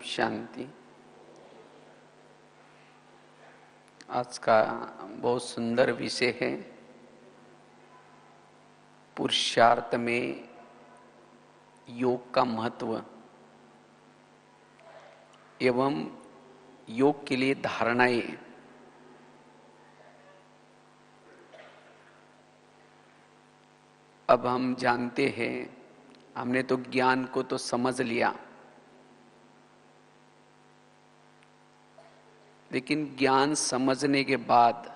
शांति। आज का बहुत सुंदर विषय है पुरुषार्थ में योग का महत्व एवं योग के लिए धारणाएं। अब हम जानते हैं, हमने तो ज्ञान को तो समझ लिया, लेकिन ज्ञान समझने के बाद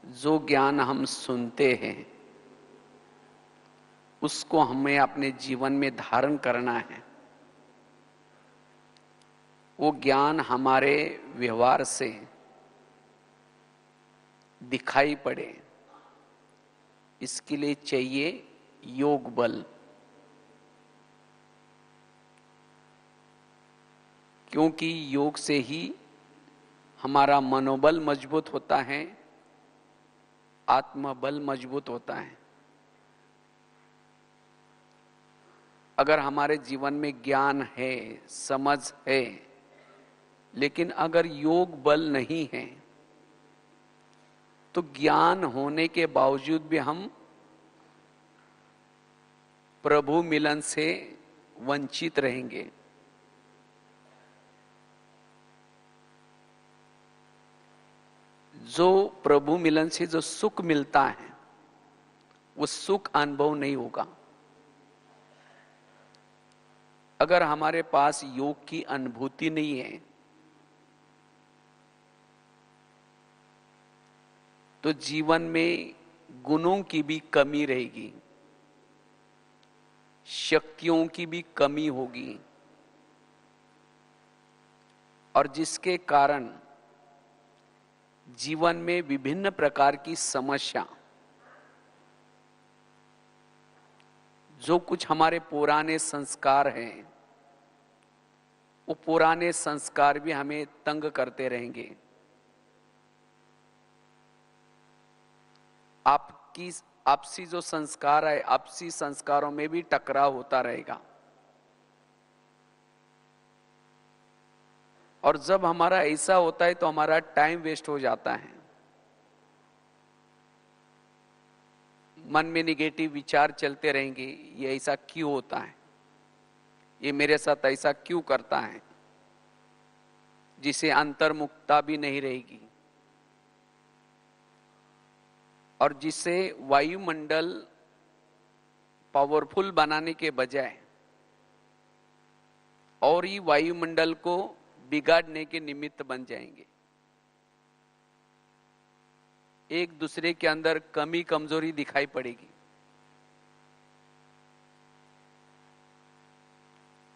जो ज्ञान हम सुनते हैं उसको हमें अपने जीवन में धारण करना है। वो ज्ञान हमारे व्यवहार से दिखाई पड़े, इसके लिए चाहिए योग बल। क्योंकि योग से ही हमारा मनोबल मजबूत होता है, आत्मबल मजबूत होता है। अगर हमारे जीवन में ज्ञान है, समझ है, लेकिन अगर योग बल नहीं है तो ज्ञान होने के बावजूद भी हम प्रभु मिलन से वंचित रहेंगे। जो प्रभु मिलन से जो सुख मिलता है वो सुख अनुभव नहीं होगा। अगर हमारे पास योग की अनुभूति नहीं है तो जीवन में गुणों की भी कमी रहेगी, शक्तियों की भी कमी होगी, और जिसके कारण जीवन में विभिन्न प्रकार की समस्या, जो कुछ हमारे पुराने संस्कार हैं वो पुराने संस्कार भी हमें तंग करते रहेंगे। आपसी जो संस्कार है, आपसी संस्कारों में भी टकराव होता रहेगा। और जब हमारा ऐसा होता है तो हमारा टाइम वेस्ट हो जाता है। मन में निगेटिव विचार चलते रहेंगे, ये ऐसा क्यों होता है, ये मेरे साथ ऐसा क्यों करता है, जिसे अंतर्मुखता भी नहीं रहेगी, और जिसे वायुमंडल पावरफुल बनाने के बजाय और ही वायुमंडल को बिगाड़ने के निमित्त बन जाएंगे। एक दूसरे के अंदर कमी कमजोरी दिखाई पड़ेगी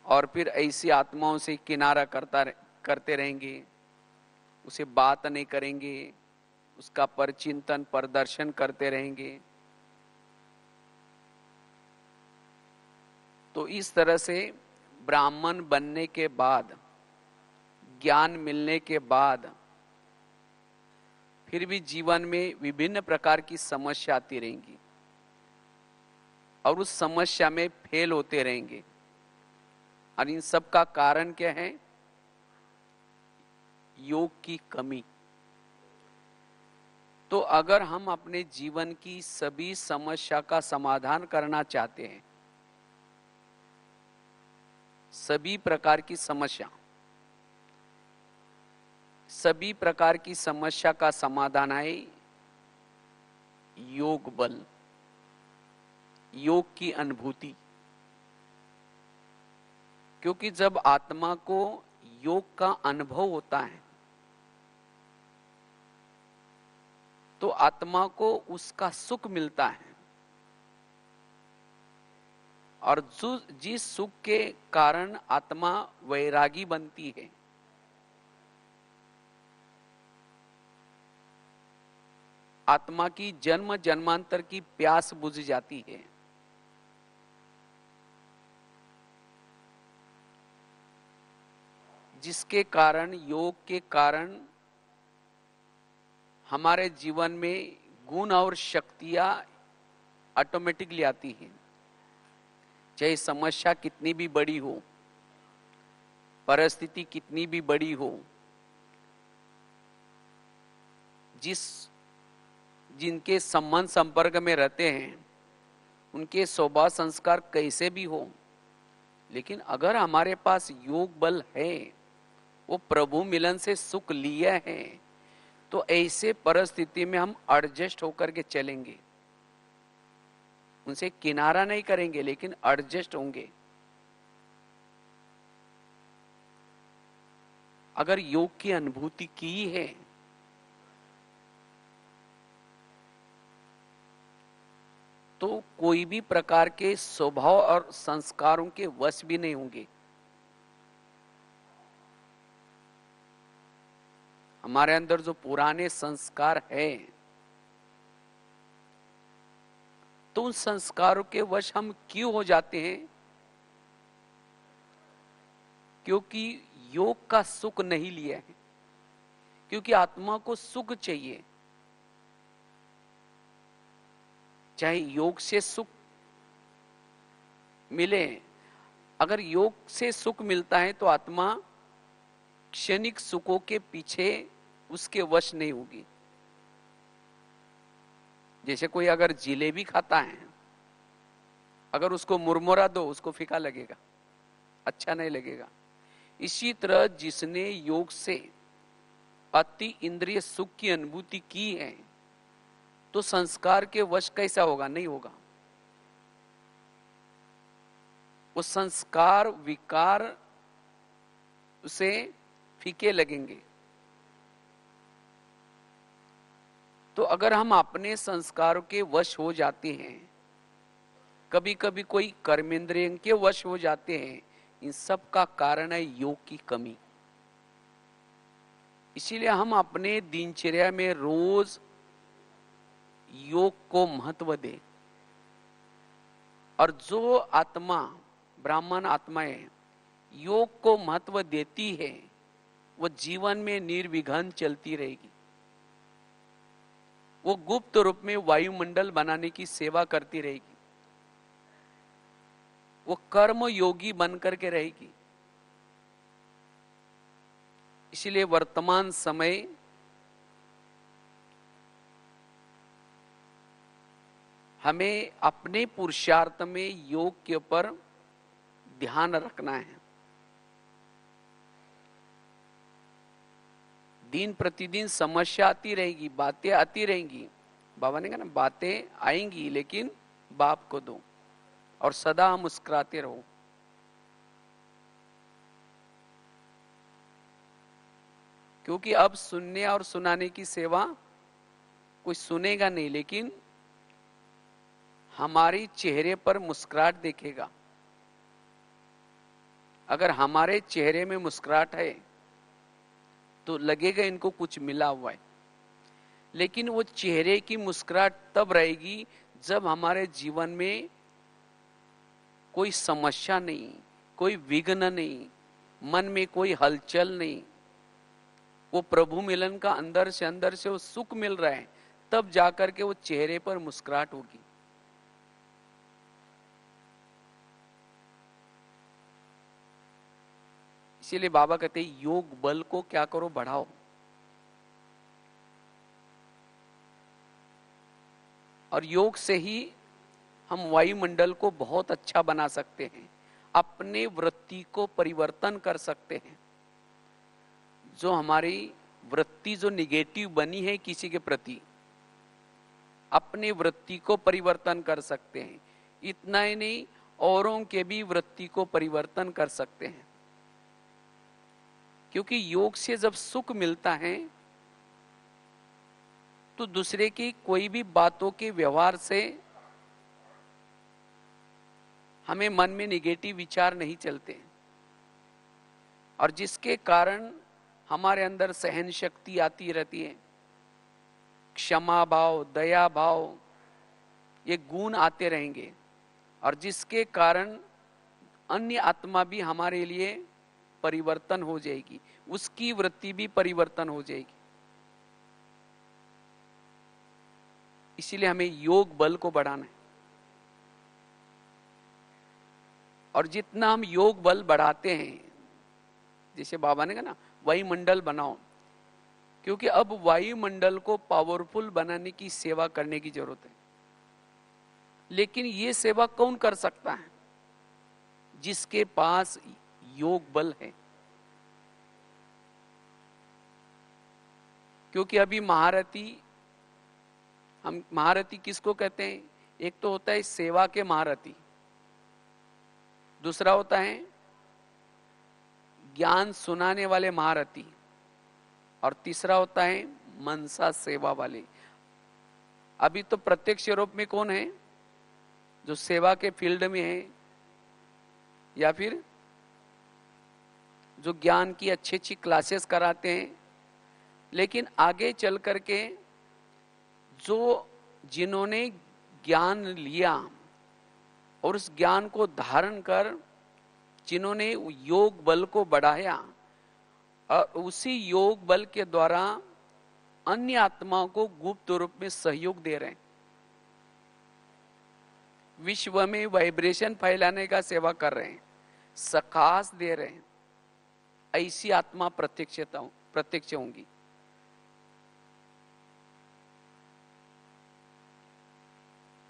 और फिर ऐसी आत्माओं से किनारा करते रहेंगे, उसे बात नहीं करेंगे, उसका परचिंतन प्रदर्शन करते रहेंगे। तो इस तरह से ब्राह्मण बनने के बाद, ज्ञान मिलने के बाद फिर भी जीवन में विभिन्न प्रकार की समस्या आती रहेंगी और उस समस्या में फेल होते रहेंगे। और इन सब का कारण क्या है? योग की कमी। तो अगर हम अपने जीवन की सभी समस्या का समाधान करना चाहते हैं, सभी प्रकार की समस्या का समाधान है योग बल, योग की अनुभूति। क्योंकि जब आत्मा को योग का अनुभव होता है तो आत्मा को उसका सुख मिलता है, और जिस सुख के कारण आत्मा वैरागी बनती है, आत्मा की जन्म जन्मांतर की प्यास बुझ जाती है, जिसके कारण, योग के कारण हमारे जीवन में गुण और शक्तियां ऑटोमेटिकली आती हैं। चाहे समस्या कितनी भी बड़ी हो, परिस्थिति कितनी भी बड़ी हो, जिस जिनके संबंध संपर्क में रहते हैं उनके स्वभाव संस्कार कैसे भी हो, लेकिन अगर हमारे पास योग बल है, वो प्रभु मिलन से सुख लिया है, तो ऐसे परिस्थिति में हम एडजस्ट होकर के चलेंगे, उनसे किनारा नहीं करेंगे लेकिन एडजस्ट होंगे। अगर योग की अनुभूति की है तो कोई भी प्रकार के स्वभाव और संस्कारों के वश भी नहीं होंगे। हमारे अंदर जो पुराने संस्कार है, तो उन संस्कारों के वश हम क्यों हो जाते हैं? क्योंकि योग का सुख नहीं लिया है, क्योंकि आत्मा को सुख चाहिए। चाहे योग से सुख मिले, अगर योग से सुख मिलता है तो आत्मा क्षणिक सुखों के पीछे उसके वश नहीं होगी। जैसे कोई अगर जिलेबी खाता है, अगर उसको मुरमुरा दो उसको फीका लगेगा, अच्छा नहीं लगेगा। इसी तरह जिसने योग से अति इंद्रिय सुख की अनुभूति की है, तो संस्कार के वश कैसा होगा? नहीं होगा। वो संस्कार विकार उसे फीके लगेंगे। तो अगर हम अपने संस्कारों के वश हो जाते हैं, कभी कभी कोई कर्मेंद्रिय के वश हो जाते हैं, इन सब का कारण है योग की कमी। इसीलिए हम अपने दिनचर्या में रोज योग को महत्व दें, और जो आत्मा ब्राह्मण आत्माएं योग को महत्व देती है, वो जीवन में निर्विघ्न चलती रहेगी। वो गुप्त रूप में वायुमंडल बनाने की सेवा करती रहेगी, वो कर्म योगी बन करके रहेगी। इसलिए वर्तमान समय हमें अपने पुरुषार्थ में योग के ऊपर ध्यान रखना है। दिन प्रतिदिन समस्या आती रहेगी, बातें आती रहेंगी। बाबा ने कहा ना, बातें आएंगी लेकिन बाप को दो और सदा मुस्कुराते रहो। क्योंकि अब सुनने और सुनाने की सेवा कोई सुनेगा नहीं, लेकिन हमारी चेहरे पर मुस्कुराहट देखेगा। अगर हमारे चेहरे में मुस्कुराहट है तो लगेगा इनको कुछ मिला हुआ है। लेकिन वो चेहरे की मुस्कुराहट तब रहेगी जब हमारे जीवन में कोई समस्या नहीं, कोई विघ्न नहीं, मन में कोई हलचल नहीं, वो प्रभु मिलन का अंदर से वो सुख मिल रहा है, तब जाकर के वो चेहरे पर मुस्कुराहट होगी। इसीलिए बाबा कहते हैं योग बल को क्या करो, बढ़ाओ। और योग से ही हम वायुमंडल को बहुत अच्छा बना सकते हैं, अपने वृत्ति को परिवर्तन कर सकते हैं। जो हमारी वृत्ति जो निगेटिव बनी है किसी के प्रति, अपने वृत्ति को परिवर्तन कर सकते हैं। इतना ही नहीं, औरों के भी वृत्ति को परिवर्तन कर सकते हैं। क्योंकि योग से जब सुख मिलता है तो दूसरे की कोई भी बातों के व्यवहार से हमें मन में निगेटिव विचार नहीं चलते, और जिसके कारण हमारे अंदर सहन शक्ति आती रहती है, क्षमा भाव, दया भाव, ये गुण आते रहेंगे, और जिसके कारण अन्य आत्मा भी हमारे लिए परिवर्तन हो जाएगी, उसकी वृत्ति भी परिवर्तन हो जाएगी। इसीलिए हमें योग बल को बढ़ाना है। और जितना हम योग बल बढ़ाते हैं, जैसे बाबा ने कहा ना, वायुमंडल बनाओ, क्योंकि अब वायुमंडल को पावरफुल बनाने की सेवा करने की जरूरत है। लेकिन ये सेवा कौन कर सकता है? जिसके पास योग बल है। क्योंकि अभी महारथी, हम महारथी किसको कहते हैं? एक तो होता है सेवा के महारथी, दूसरा होता है ज्ञान सुनाने वाले महारथी, और तीसरा होता है मनसा सेवा वाले। अभी तो प्रत्यक्ष रूप में कौन है? जो सेवा के फील्ड में है, या फिर जो ज्ञान की अच्छी अच्छी क्लासेस कराते हैं। लेकिन आगे चल करके जो जिन्होंने ज्ञान लिया और उस ज्ञान को धारण कर जिन्होंने योग बल को बढ़ाया, और उसी योग बल के द्वारा अन्य आत्माओं को गुप्त रूप में सहयोग दे रहे हैं, विश्व में वाइब्रेशन फैलाने का सेवा कर रहे हैं, सकाश दे रहे हैं, ऐसी आत्मा प्रत्यक्ष होंगी।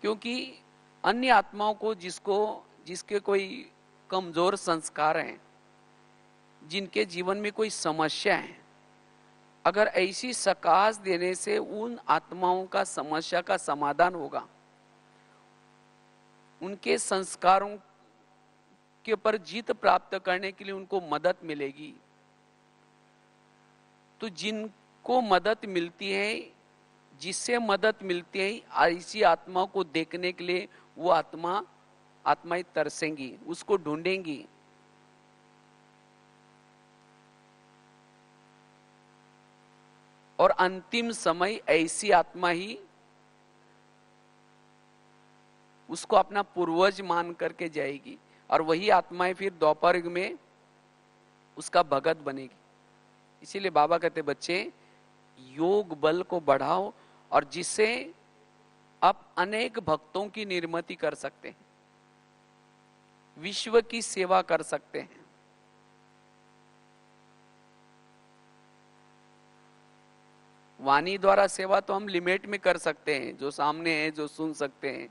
क्योंकि अन्य आत्माओं को जिसके कोई कमजोर संस्कार हैं, जिनके जीवन में कोई समस्या है, अगर ऐसी सकाश देने से उन आत्माओं का समस्या का समाधान होगा, उनके संस्कारों के ऊपर जीत प्राप्त करने के लिए उनको मदद मिलेगी। तो जिनको मदद मिलती है, जिससे मदद मिलती है, ऐसी आत्माओं को देखने के लिए वो आत्माएं तरसेंगी, उसको ढूंढेंगी। और अंतिम समय ऐसी आत्मा ही उसको अपना पूर्वज मान करके जाएगी, और वही आत्माएं फिर द्वापर युग में उसका भगत बनेगी। इसीलिए बाबा कहते बच्चे योग बल को बढ़ाओ, और जिससे आप अनेक भक्तों की निर्मिति कर सकते हैं, विश्व की सेवा कर सकते हैं। वाणी द्वारा सेवा तो हम लिमिट में कर सकते हैं, जो सामने है, जो सुन सकते हैं।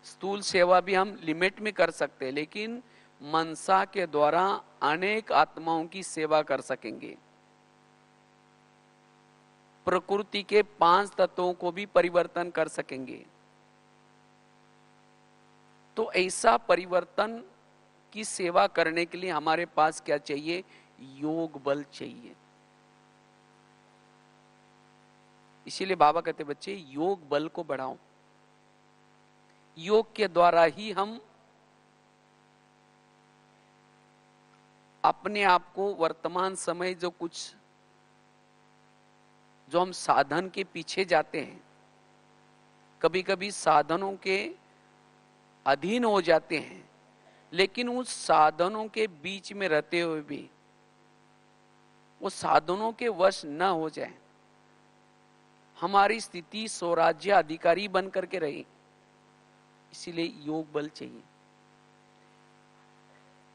स्थूल सेवा भी हम लिमिट में कर सकते हैं, लेकिन मनसा के द्वारा अनेक आत्माओं की सेवा कर सकेंगे। प्रकृति के 5 तत्वों को भी परिवर्तन कर सकेंगे। तो ऐसा परिवर्तन की सेवा करने के लिए हमारे पास क्या चाहिए? योग बल चाहिए। इसीलिए बाबा कहते बच्चे योग बल को बढ़ाओ। योग के द्वारा ही हम अपने आप को वर्तमान समय जो हम साधन के पीछे जाते हैं, कभी कभी साधनों के अधीन हो जाते हैं, लेकिन उस साधनों के बीच में रहते हुए भी वो साधनों के वश न हो जाए, हमारी स्थिति स्वराज्य अधिकारी बन करके रही। इसीलिए योग बल चाहिए।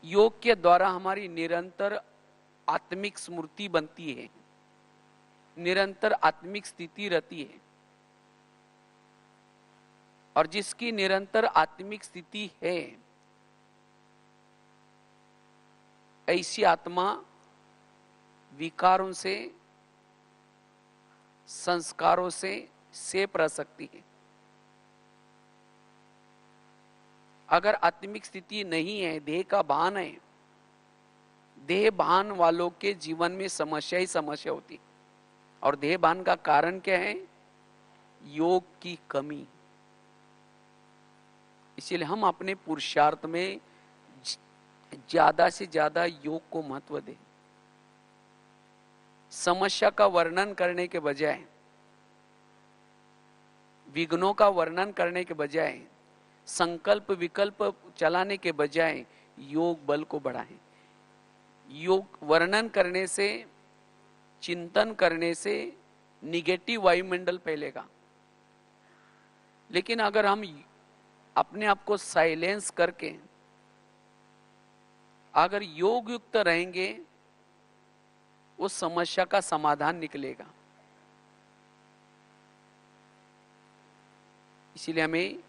योग के द्वारा हमारी निरंतर आत्मिक स्मृति बनती है, निरंतर आत्मिक स्थिति रहती है, और जिसकी निरंतर आत्मिक स्थिति है, ऐसी आत्मा विकारों से, संस्कारों से सेप रह सकती है। अगर आत्मिक स्थिति नहीं है, देह का भान है, देह भान वालों के जीवन में समस्या ही समस्या होती। और देह भान का कारण क्या है? योग की कमी। इसीलिए हम अपने पुरुषार्थ में ज्यादा से ज्यादा योग को महत्व दें। समस्या का वर्णन करने के बजाय, विघ्नों का वर्णन करने के बजाय, संकल्प विकल्प चलाने के बजाय योग बल को बढ़ाएं। योग वर्णन करने से, चिंतन करने से निगेटिव वायुमंडल फैलेगा। लेकिन अगर हम अपने आप को साइलेंस करके अगर योग युक्त रहेंगे उस समस्या का समाधान निकलेगा। इसीलिए हमें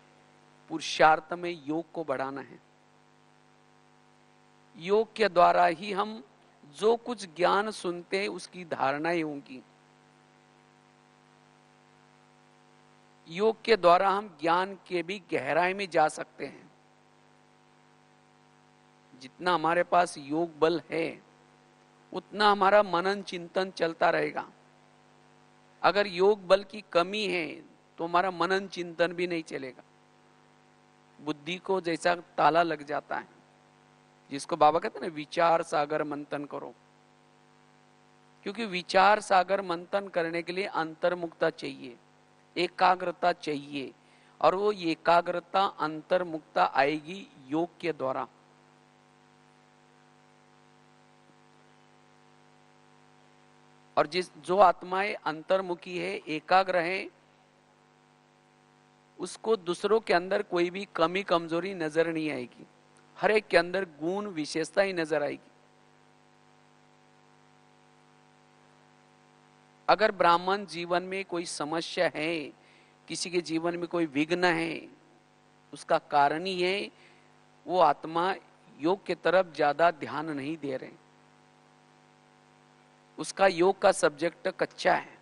पुरुषार्थ में योग को बढ़ाना है। योग के द्वारा ही हम जो कुछ ज्ञान सुनते हैं उसकी धारणाएं होंगी। योग के द्वारा हम ज्ञान के भी गहराई में जा सकते हैं। जितना हमारे पास योग बल है उतना हमारा मनन चिंतन चलता रहेगा। अगर योग बल की कमी है तो हमारा मनन चिंतन भी नहीं चलेगा। बुद्धि को जैसा ताला लग जाता है, जिसको बाबा कहते हैं ना, विचार सागर मंथन करो। क्योंकि विचार सागर मंथन करने के लिए अंतर्मुखता चाहिए, एकाग्रता चाहिए, और वो एकाग्रता अंतर्मुखता आएगी योग के द्वारा। और जो आत्माएं अंतर्मुखी है, एकाग्र है, उसको दूसरों के अंदर कोई भी कमी कमजोरी नजर नहीं आएगी। हर एक के अंदर गुण विशेषता ही नजर आएगी। अगर ब्राह्मण जीवन में कोई समस्या है, किसी के जीवन में कोई विघ्न है, उसका कारण ही है वो आत्मा योग के तरफ ज्यादा ध्यान नहीं दे रहे। उसका योग का सब्जेक्ट कच्चा है।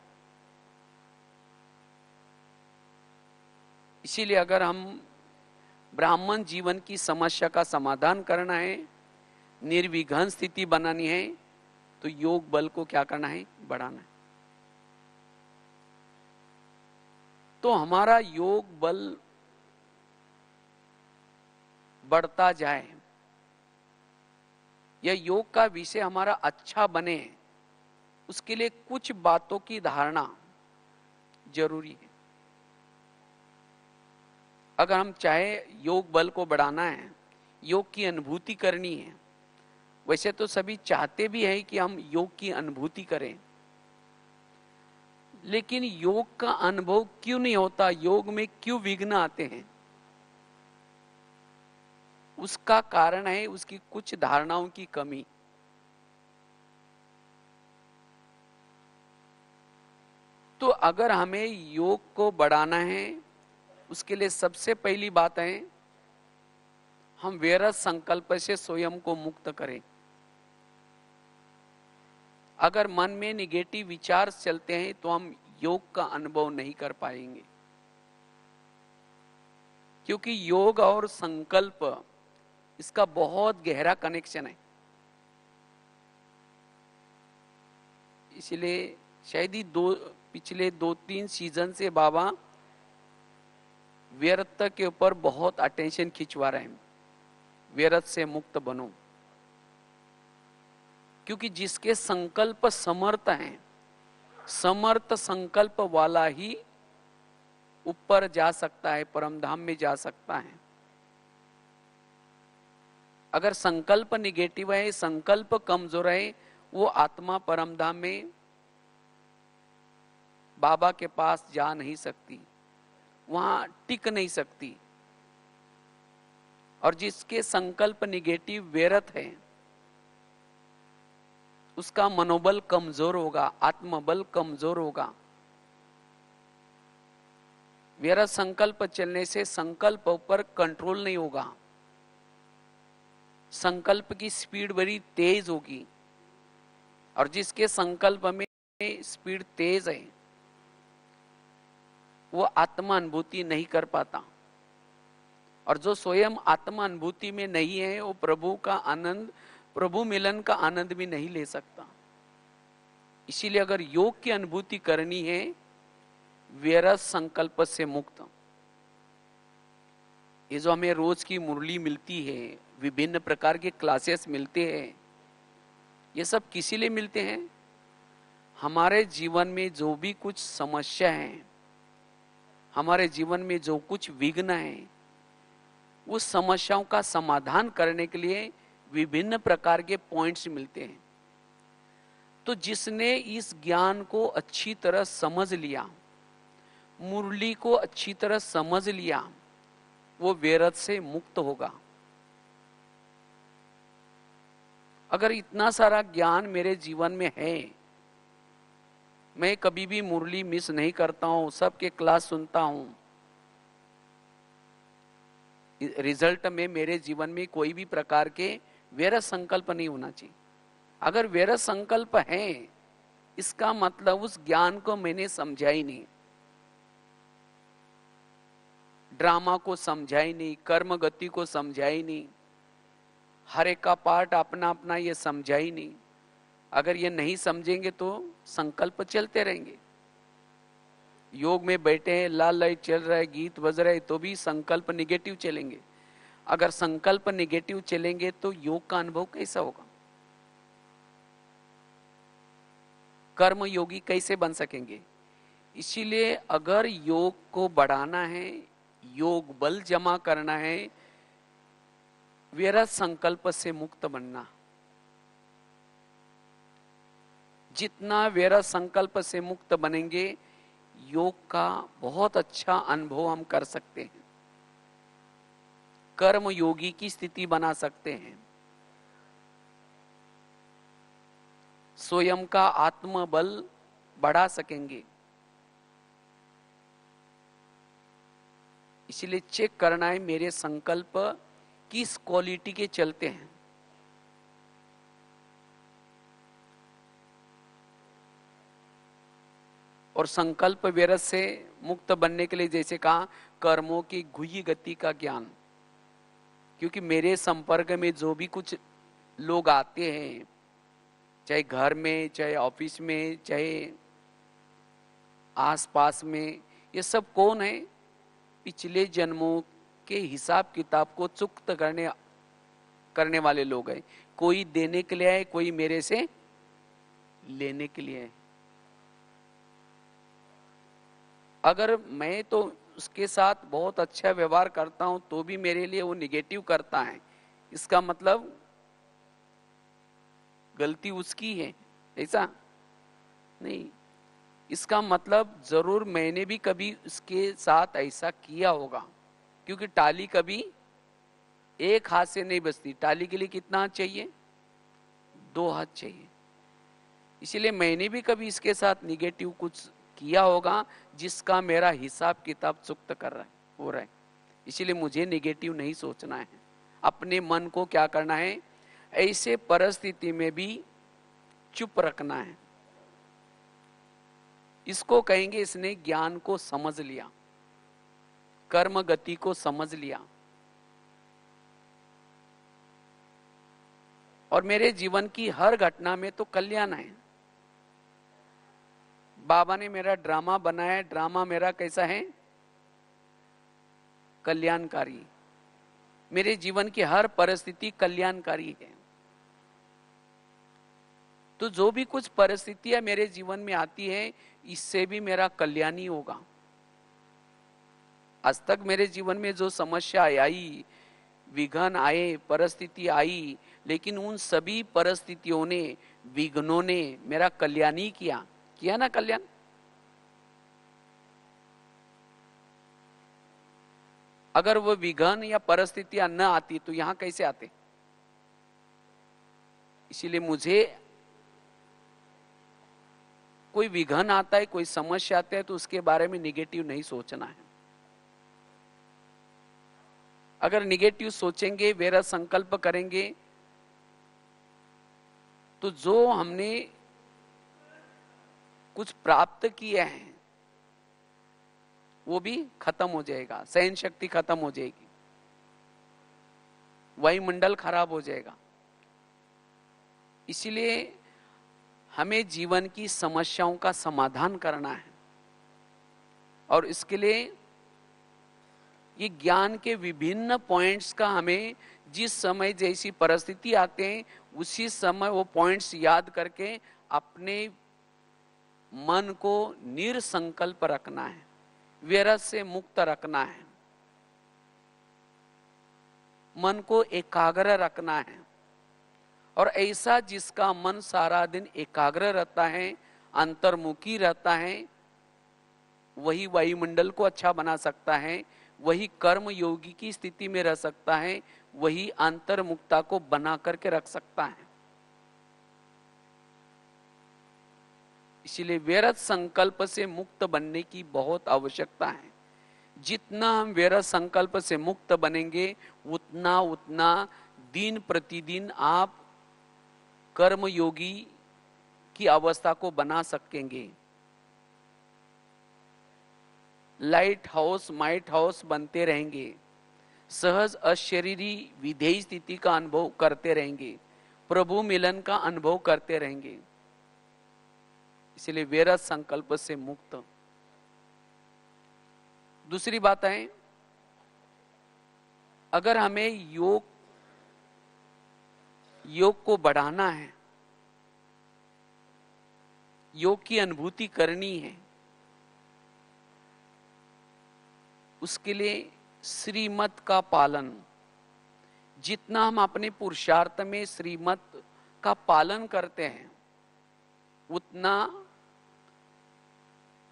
इसीलिए अगर हम ब्राह्मण जीवन की समस्या का समाधान करना है, निर्विघ्न स्थिति बनानी है, तो योग बल को क्या करना है? बढ़ाना है। तो हमारा योग बल बढ़ता जाए, यह योग का विषय हमारा अच्छा बने, उसके लिए कुछ बातों की धारणा जरूरी है। अगर हम चाहे योग बल को बढ़ाना है, योग की अनुभूति करनी है, वैसे तो सभी चाहते भी हैं कि हम योग की अनुभूति करें, लेकिन योग का अनुभव क्यों नहीं होता? योग में क्यों विघ्न आते हैं? उसका कारण है उसकी कुछ धारणाओं की कमी। तो अगर हमें योग को बढ़ाना है, उसके लिए सबसे पहली बात है हम वैरस संकल्प से स्वयं को मुक्त करें। अगर मन में निगेटिव विचार चलते हैं तो हम योग का अनुभव नहीं कर पाएंगे, क्योंकि योग और संकल्प इसका बहुत गहरा कनेक्शन है। इसलिए शायद ही पिछले 2-3 सीजन से बाबा व्यर्थ के ऊपर बहुत अटेंशन खिंचवा रहे हैं। व्यर्थ से मुक्त बनो, क्योंकि जिसके संकल्प समर्थ हैं, समर्थ संकल्प वाला ही ऊपर जा सकता है, परमधाम में जा सकता है। अगर संकल्प निगेटिव है, संकल्प कमजोर है, वो आत्मा परमधाम में बाबा के पास जा नहीं सकती, वहां टिक नहीं सकती। और जिसके संकल्प निगेटिव व्यर्थ है, उसका मनोबल कमजोर होगा, आत्मबल कमजोर होगा। व्यर्थ संकल्प चलने से संकल्प पर कंट्रोल नहीं होगा, संकल्प की स्पीड बड़ी तेज होगी। और जिसके संकल्प में स्पीड तेज है, वो आत्मा अनुभूति नहीं कर पाता। और जो स्वयं आत्मा अनुभूति में नहीं है, वो प्रभु का आनंद, प्रभु मिलन का आनंद भी नहीं ले सकता। इसीलिए अगर योग की अनुभूति करनी है, व्यर्थ संकल्प से मुक्त, ये जो हमें रोज की मुरली मिलती है, विभिन्न प्रकार के क्लासेस मिलते हैं, ये सब किसी लिए मिलते हैं? हमारे जीवन में जो भी कुछ समस्या है, हमारे जीवन में जो कुछ विघ्न है, उस समस्याओं का समाधान करने के लिए विभिन्न प्रकार के पॉइंट्स मिलते हैं। तो जिसने इस ज्ञान को अच्छी तरह समझ लिया, मुरली को अच्छी तरह समझ लिया, वो व्यर्थ से मुक्त होगा। अगर इतना सारा ज्ञान मेरे जीवन में है, मैं कभी भी मुरली मिस नहीं करता हूं, सबके क्लास सुनता हूं, रिजल्ट में मेरे जीवन में कोई भी प्रकार के व्यर्थ संकल्प नहीं होना चाहिए। अगर व्यर्थ संकल्प है, इसका मतलब उस ज्ञान को मैंने समझा ही नहीं, ड्रामा को समझा ही नहीं, कर्म गति को समझा ही नहीं, हर एक का पार्ट अपना अपना ये समझा ही नहीं। अगर ये नहीं समझेंगे तो संकल्प चलते रहेंगे। योग में बैठे हैं, लाल लाइट चल रहा है, गीत बज रहा है, तो भी संकल्प निगेटिव चलेंगे। अगर संकल्प निगेटिव चलेंगे तो योग का अनुभव कैसा होगा? कर्म योगी कैसे बन सकेंगे? इसीलिए अगर योग को बढ़ाना है, योग बल जमा करना है, व्यर्थ संकल्प से मुक्त बनना, जितना व्यर्थ संकल्प से मुक्त बनेंगे, योग का बहुत अच्छा अनुभव हम कर सकते हैं, कर्म योगी की स्थिति बना सकते हैं, स्वयं का आत्मबल बढ़ा सकेंगे। इसलिए चेक करना है मेरे संकल्प किस क्वालिटी के चलते हैं। और संकल्प व्यर्थ से मुक्त बनने के लिए जैसे कहा, कर्मों की गुह्य गति का ज्ञान, क्योंकि मेरे संपर्क में जो भी कुछ लोग आते हैं, चाहे घर में, चाहे ऑफिस में, चाहे आसपास में, ये सब कौन है? पिछले जन्मों के हिसाब किताब को चुक्त करने वाले लोग हैं। कोई देने के लिए है, कोई मेरे से लेने के लिए है। अगर मैं तो उसके साथ बहुत अच्छा व्यवहार करता हूं तो भी मेरे लिए वो निगेटिव करता है, इसका मतलब गलती उसकी है, ऐसा नहीं। इसका मतलब जरूर मैंने भी कभी उसके साथ ऐसा किया होगा, क्योंकि टाली कभी एक हाथ से नहीं बजती, टाली के लिए कितना हाथ चाहिए? 2 हाथ चाहिए। इसलिए मैंने भी कभी इसके साथ निगेटिव कुछ किया होगा, जिसका मेरा हिसाब किताब चुक्त कर रहा है, हो रहा है। इसलिए मुझे निगेटिव नहीं सोचना है। अपने मन को क्या करना है? ऐसे परिस्थिति में भी चुप रखना है। इसको कहेंगे इसने ज्ञान को समझ लिया, कर्म गति को समझ लिया। और मेरे जीवन की हर घटना में तो कल्याण है। बाबा ने मेरा ड्रामा बनाया, ड्रामा मेरा कैसा है? कल्याणकारी। मेरे जीवन की हर परिस्थिति कल्याणकारी है। तो जो भी कुछ परिस्थितियां मेरे जीवन में आती है, इससे भी मेरा कल्याण ही होगा। आज तक मेरे जीवन में जो समस्या आई, विघ्न आए, परिस्थिति आई, लेकिन उन सभी परिस्थितियों ने, विघ्नों ने मेरा कल्याण ही किया ना कल्याण। अगर वो विघ्न या परिस्थितियां न आती तो यहां कैसे आते? इसीलिए मुझे कोई विघ्न आता है, कोई समस्या आता है, तो उसके बारे में निगेटिव नहीं सोचना है। अगर निगेटिव सोचेंगे, व्यर्थ संकल्प करेंगे, तो जो हमने कुछ प्राप्त किया है वो भी खत्म हो जाएगा, सहन शक्ति खत्म हो जाएगी, वायुमंडल खराब हो जाएगा। इसीलिए हमें जीवन की समस्याओं का समाधान करना है, और इसके लिए ये ज्ञान के विभिन्न पॉइंट्स का हमें जिस समय जैसी परिस्थिति आते हैं उसी समय वो पॉइंट्स याद करके अपने मन को निरसंकल्प रखना है, व्यर्थ से मुक्त रखना है, मन को एकाग्र रखना है। और ऐसा जिसका मन सारा दिन एकाग्र रहता है, अंतर्मुखी रहता है, वही वायुमंडल को अच्छा बना सकता है, वही कर्म योगी की स्थिति में रह सकता है, वही अंतर्मुक्ता को बना करके रख सकता है। इसीलिए व्यर्थ संकल्प से मुक्त बनने की बहुत आवश्यकता है। जितना हम व्यर्थ संकल्प से मुक्त बनेंगे, उतना उतना दिन प्रतिदिन आप कर्म योगी की अवस्था को बना सकेंगे। लाइट हाउस माइट हाउस बनते रहेंगे, सहज अशरीरी विधेय स्थिति का अनुभव करते रहेंगे, प्रभु मिलन का अनुभव करते रहेंगे। इसलिए व्यर्थ संकल्प से मुक्त। दूसरी बात है, अगर हमें योग को बढ़ाना है, योग की अनुभूति करनी है, उसके लिए श्रीमत का पालन, जितना हम अपने पुरुषार्थ में श्रीमत का पालन करते हैं, उतना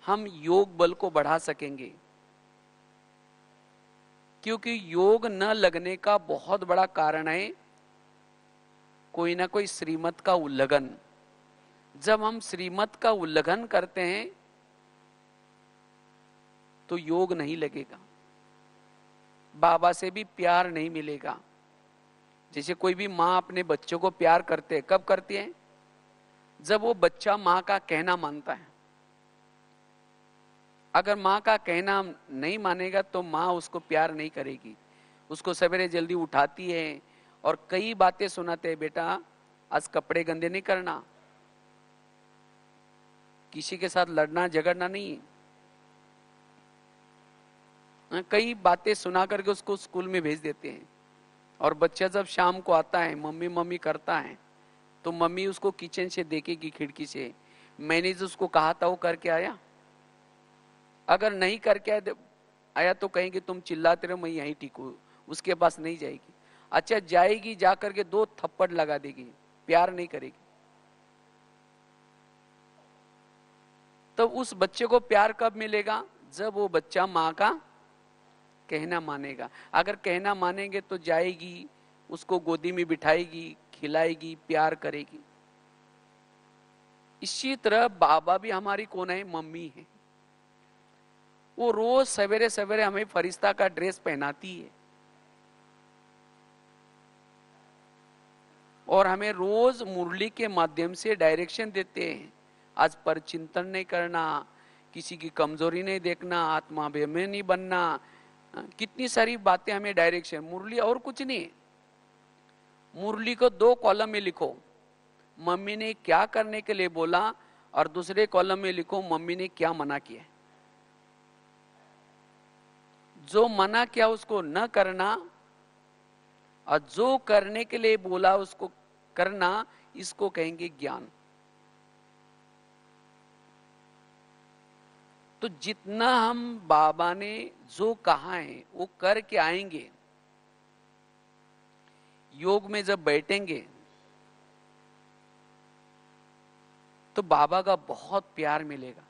हम योग बल को बढ़ा सकेंगे। क्योंकि योग न लगने का बहुत बड़ा कारण है कोई ना कोई श्रीमत का उल्लंघन। जब हम श्रीमत का उल्लंघन करते हैं तो योग नहीं लगेगा, बाबा से भी प्यार नहीं मिलेगा। जैसे कोई भी माँ अपने बच्चों को प्यार करते है, कब करती है? जब वो बच्चा माँ का कहना मानता है। अगर माँ का कहना नहीं मानेगा तो माँ उसको प्यार नहीं करेगी, उसको सवेरे जल्दी उठाती है और कई बातें सुनाते हैं, बेटा आज कपड़े गंदे नहीं करना, किसी के साथ लड़ना झगड़ना नहीं। कई बातें सुना करके उसको स्कूल में भेज देते हैं। और बच्चा जब शाम को आता है, मम्मी मम्मी करता है, तो मम्मी उसको किचन से देखेगी खिड़की से, मैंने जो उसको कहा था वो करके आया? अगर नहीं करके आया तो कहेंगे तुम चिल्लाते रहो, मैं यहीं ठीक हूँ, उसके पास नहीं जाएगी। अच्छा जाएगी, जा करके 2 थप्पड़ लगा देगी, प्यार नहीं करेगी। तो उस बच्चे को प्यार कब मिलेगा? जब वो बच्चा माँ का कहना मानेगा। अगर कहना मानेंगे तो जाएगी, उसको गोदी में बिठाएगी, खिलाएगी, प्यार करेगी। इसी तरह बाबा भी हमारी कौन है? मम्मी है। वो रोज सवेरे सवेरे हमें फरिश्ता का ड्रेस पहनाती है और हमें रोज मुरली के माध्यम से डायरेक्शन देते हैं। आज पर चिंतन नहीं करना, किसी की कमजोरी नहीं देखना, आत्मा में नहीं बनना, कितनी सारी बातें हमें डायरेक्शन। मुरली और कुछ नहीं, मुरली को 2 कॉलम में लिखो, मम्मी ने क्या करने के लिए बोला, और दूसरे कॉलम में लिखो मम्मी ने क्या मना किया। जो मना किया उसको न करना और जो करने के लिए बोला उसको करना, इसको कहेंगे ज्ञान। तो जितना हम बाबा ने जो कहा है वो करके आएंगे, योग में जब बैठेंगे तो बाबा का बहुत प्यार मिलेगा।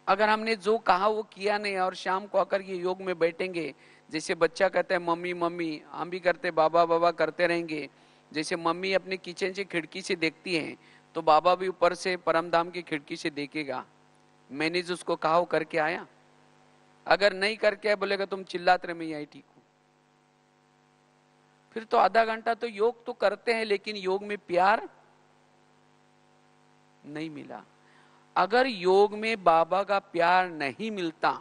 अगर हमने जो कहा वो किया नहीं और शाम को आकर ये योग में बैठेंगे, जैसे बच्चा कहता है मम्मी मम्मी, हम भी करते बाबा बाबा करते रहेंगे। जैसे मम्मी अपने किचन से खिड़की से देखती हैं तो बाबा भी ऊपर से परमधाम की खिड़की से देखेगा, मैंने जो उसको कहा वो करके आया। अगर नहीं करके आया बोलेगा तुम चिल्लाते रहे, मैं यही ठीक हूं। फिर तो आधा घंटा तो योग तो करते हैं लेकिन योग में प्यार नहीं मिला। अगर योग में बाबा का प्यार नहीं मिलता,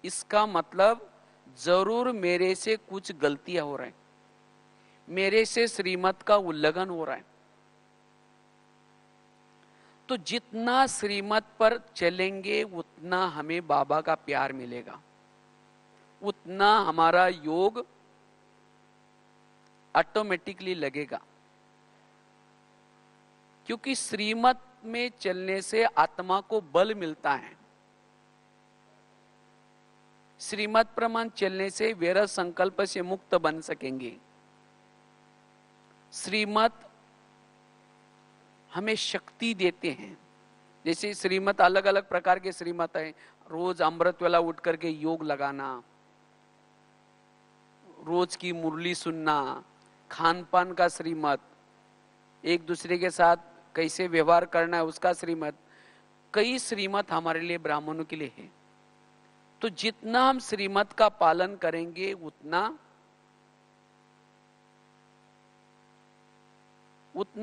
इसका मतलब जरूर मेरे से कुछ गलतियां हो रहा है, मेरे से श्रीमत का उल्लंघन हो रहा है। तो जितना श्रीमत पर चलेंगे उतना हमें बाबा का प्यार मिलेगा, उतना हमारा योग ऑटोमेटिकली लगेगा। क्योंकि श्रीमत में चलने से आत्मा को बल मिलता है, श्रीमत प्रमाण चलने से व्यर्थ संकल्प से मुक्त बन सकेंगे। श्रीमत हमें शक्ति देते हैं। जैसे श्रीमत अलग अलग प्रकार के श्रीमत है, रोज अमृत वेला उठ करके योग लगाना, रोज की मुरली सुनना, खान पान का श्रीमत, एक दूसरे के साथ कैसे व्यवहार करना है उसका श्रीमत, कई श्रीमत हमारे लिए ब्राह्मणों के लिए है। तो जितना हम श्रीमत का पालन करेंगे उतना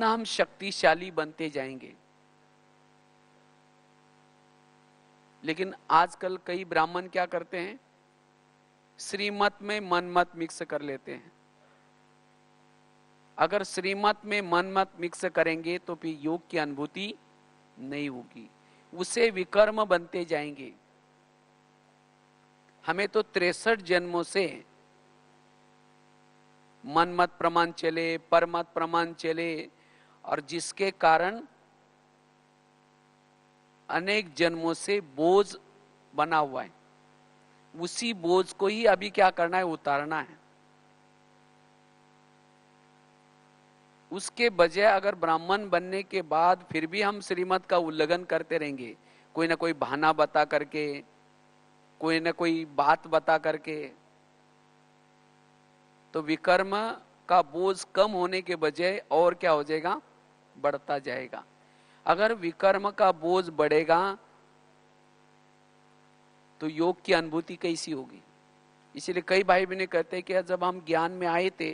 हम शक्तिशाली बनते जाएंगे। लेकिन आजकल कई ब्राह्मण क्या करते हैं, श्रीमत में मनमत मिक्स कर लेते हैं। अगर श्रीमत में मनमत मिक्स करेंगे तो फिर योग की अनुभूति नहीं होगी, उसे विकर्म बनते जाएंगे। हमें तो 63 जन्मों से मनमत प्रमाण चले, परमत प्रमाण चले, और जिसके कारण अनेक जन्मों से बोझ बना हुआ है। उसी बोझ को ही अभी क्या करना है, उतारना है। उसके बजाय अगर ब्राह्मण बनने के बाद फिर भी हम श्रीमत का उल्लंघन करते रहेंगे, कोई ना कोई बहाना बता करके, कोई ना कोई बात बता करके, तो विकर्म का बोझ कम होने के बजाय और क्या हो जाएगा, बढ़ता जाएगा। अगर विकर्म का बोझ बढ़ेगा तो योग की अनुभूति कैसी होगी। इसीलिए कई भाई बहनें कहते हैं कि जब हम ज्ञान में आए थे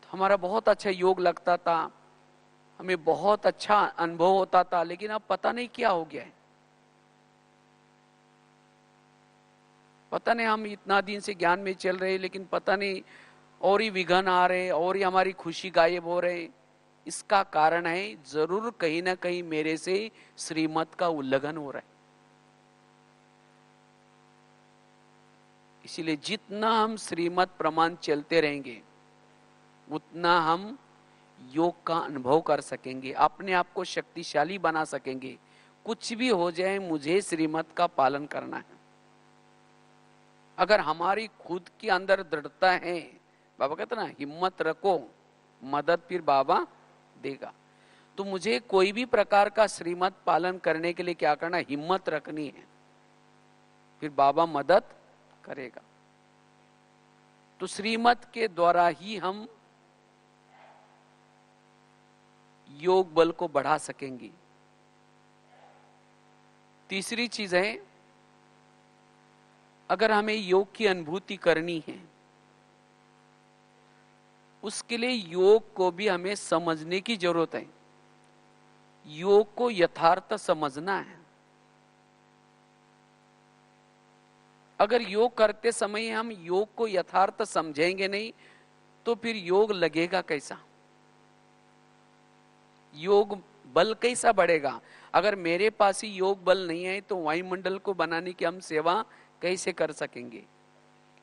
तो हमारा बहुत अच्छा योग लगता था, हमें बहुत अच्छा अनुभव होता था, लेकिन अब पता नहीं क्या हो गया है। पता नहीं, हम इतना दिन से ज्ञान में चल रहे लेकिन पता नहीं और ही विघन आ रहे, और ही हमारी खुशी गायब हो रहे। इसका कारण है जरूर कहीं ना कहीं मेरे से श्रीमत का उल्लंघन हो रहा है। इसीलिए जितना हम श्रीमत प्रमाण चलते रहेंगे उतना हम योग का अनुभव कर सकेंगे, अपने आप को शक्तिशाली बना सकेंगे। कुछ भी हो जाए मुझे श्रीमत का पालन करना है। अगर हमारी खुद के अंदर दृढ़ता है, बाबा कहते ना हिम्मत रखो मदद फिर बाबा देगा, तो मुझे कोई भी प्रकार का श्रीमत पालन करने के लिए क्या करना है, हिम्मत रखनी है, फिर बाबा मदद करेगा। तो श्रीमत के द्वारा ही हम योग बल को बढ़ा सकेंगे। तीसरी चीज है, अगर हमें योग की अनुभूति करनी है उसके लिए योग को भी हमें समझने की जरूरत है। योग को यथार्थ समझना है। अगर योग करते समय हम योग को यथार्थ समझेंगे नहीं तो फिर योग लगेगा कैसा, योग बल कैसा बढ़ेगा। अगर मेरे पास ही योग बल नहीं है तो वायुमंडल को बनाने की हम सेवा कैसे कर सकेंगे।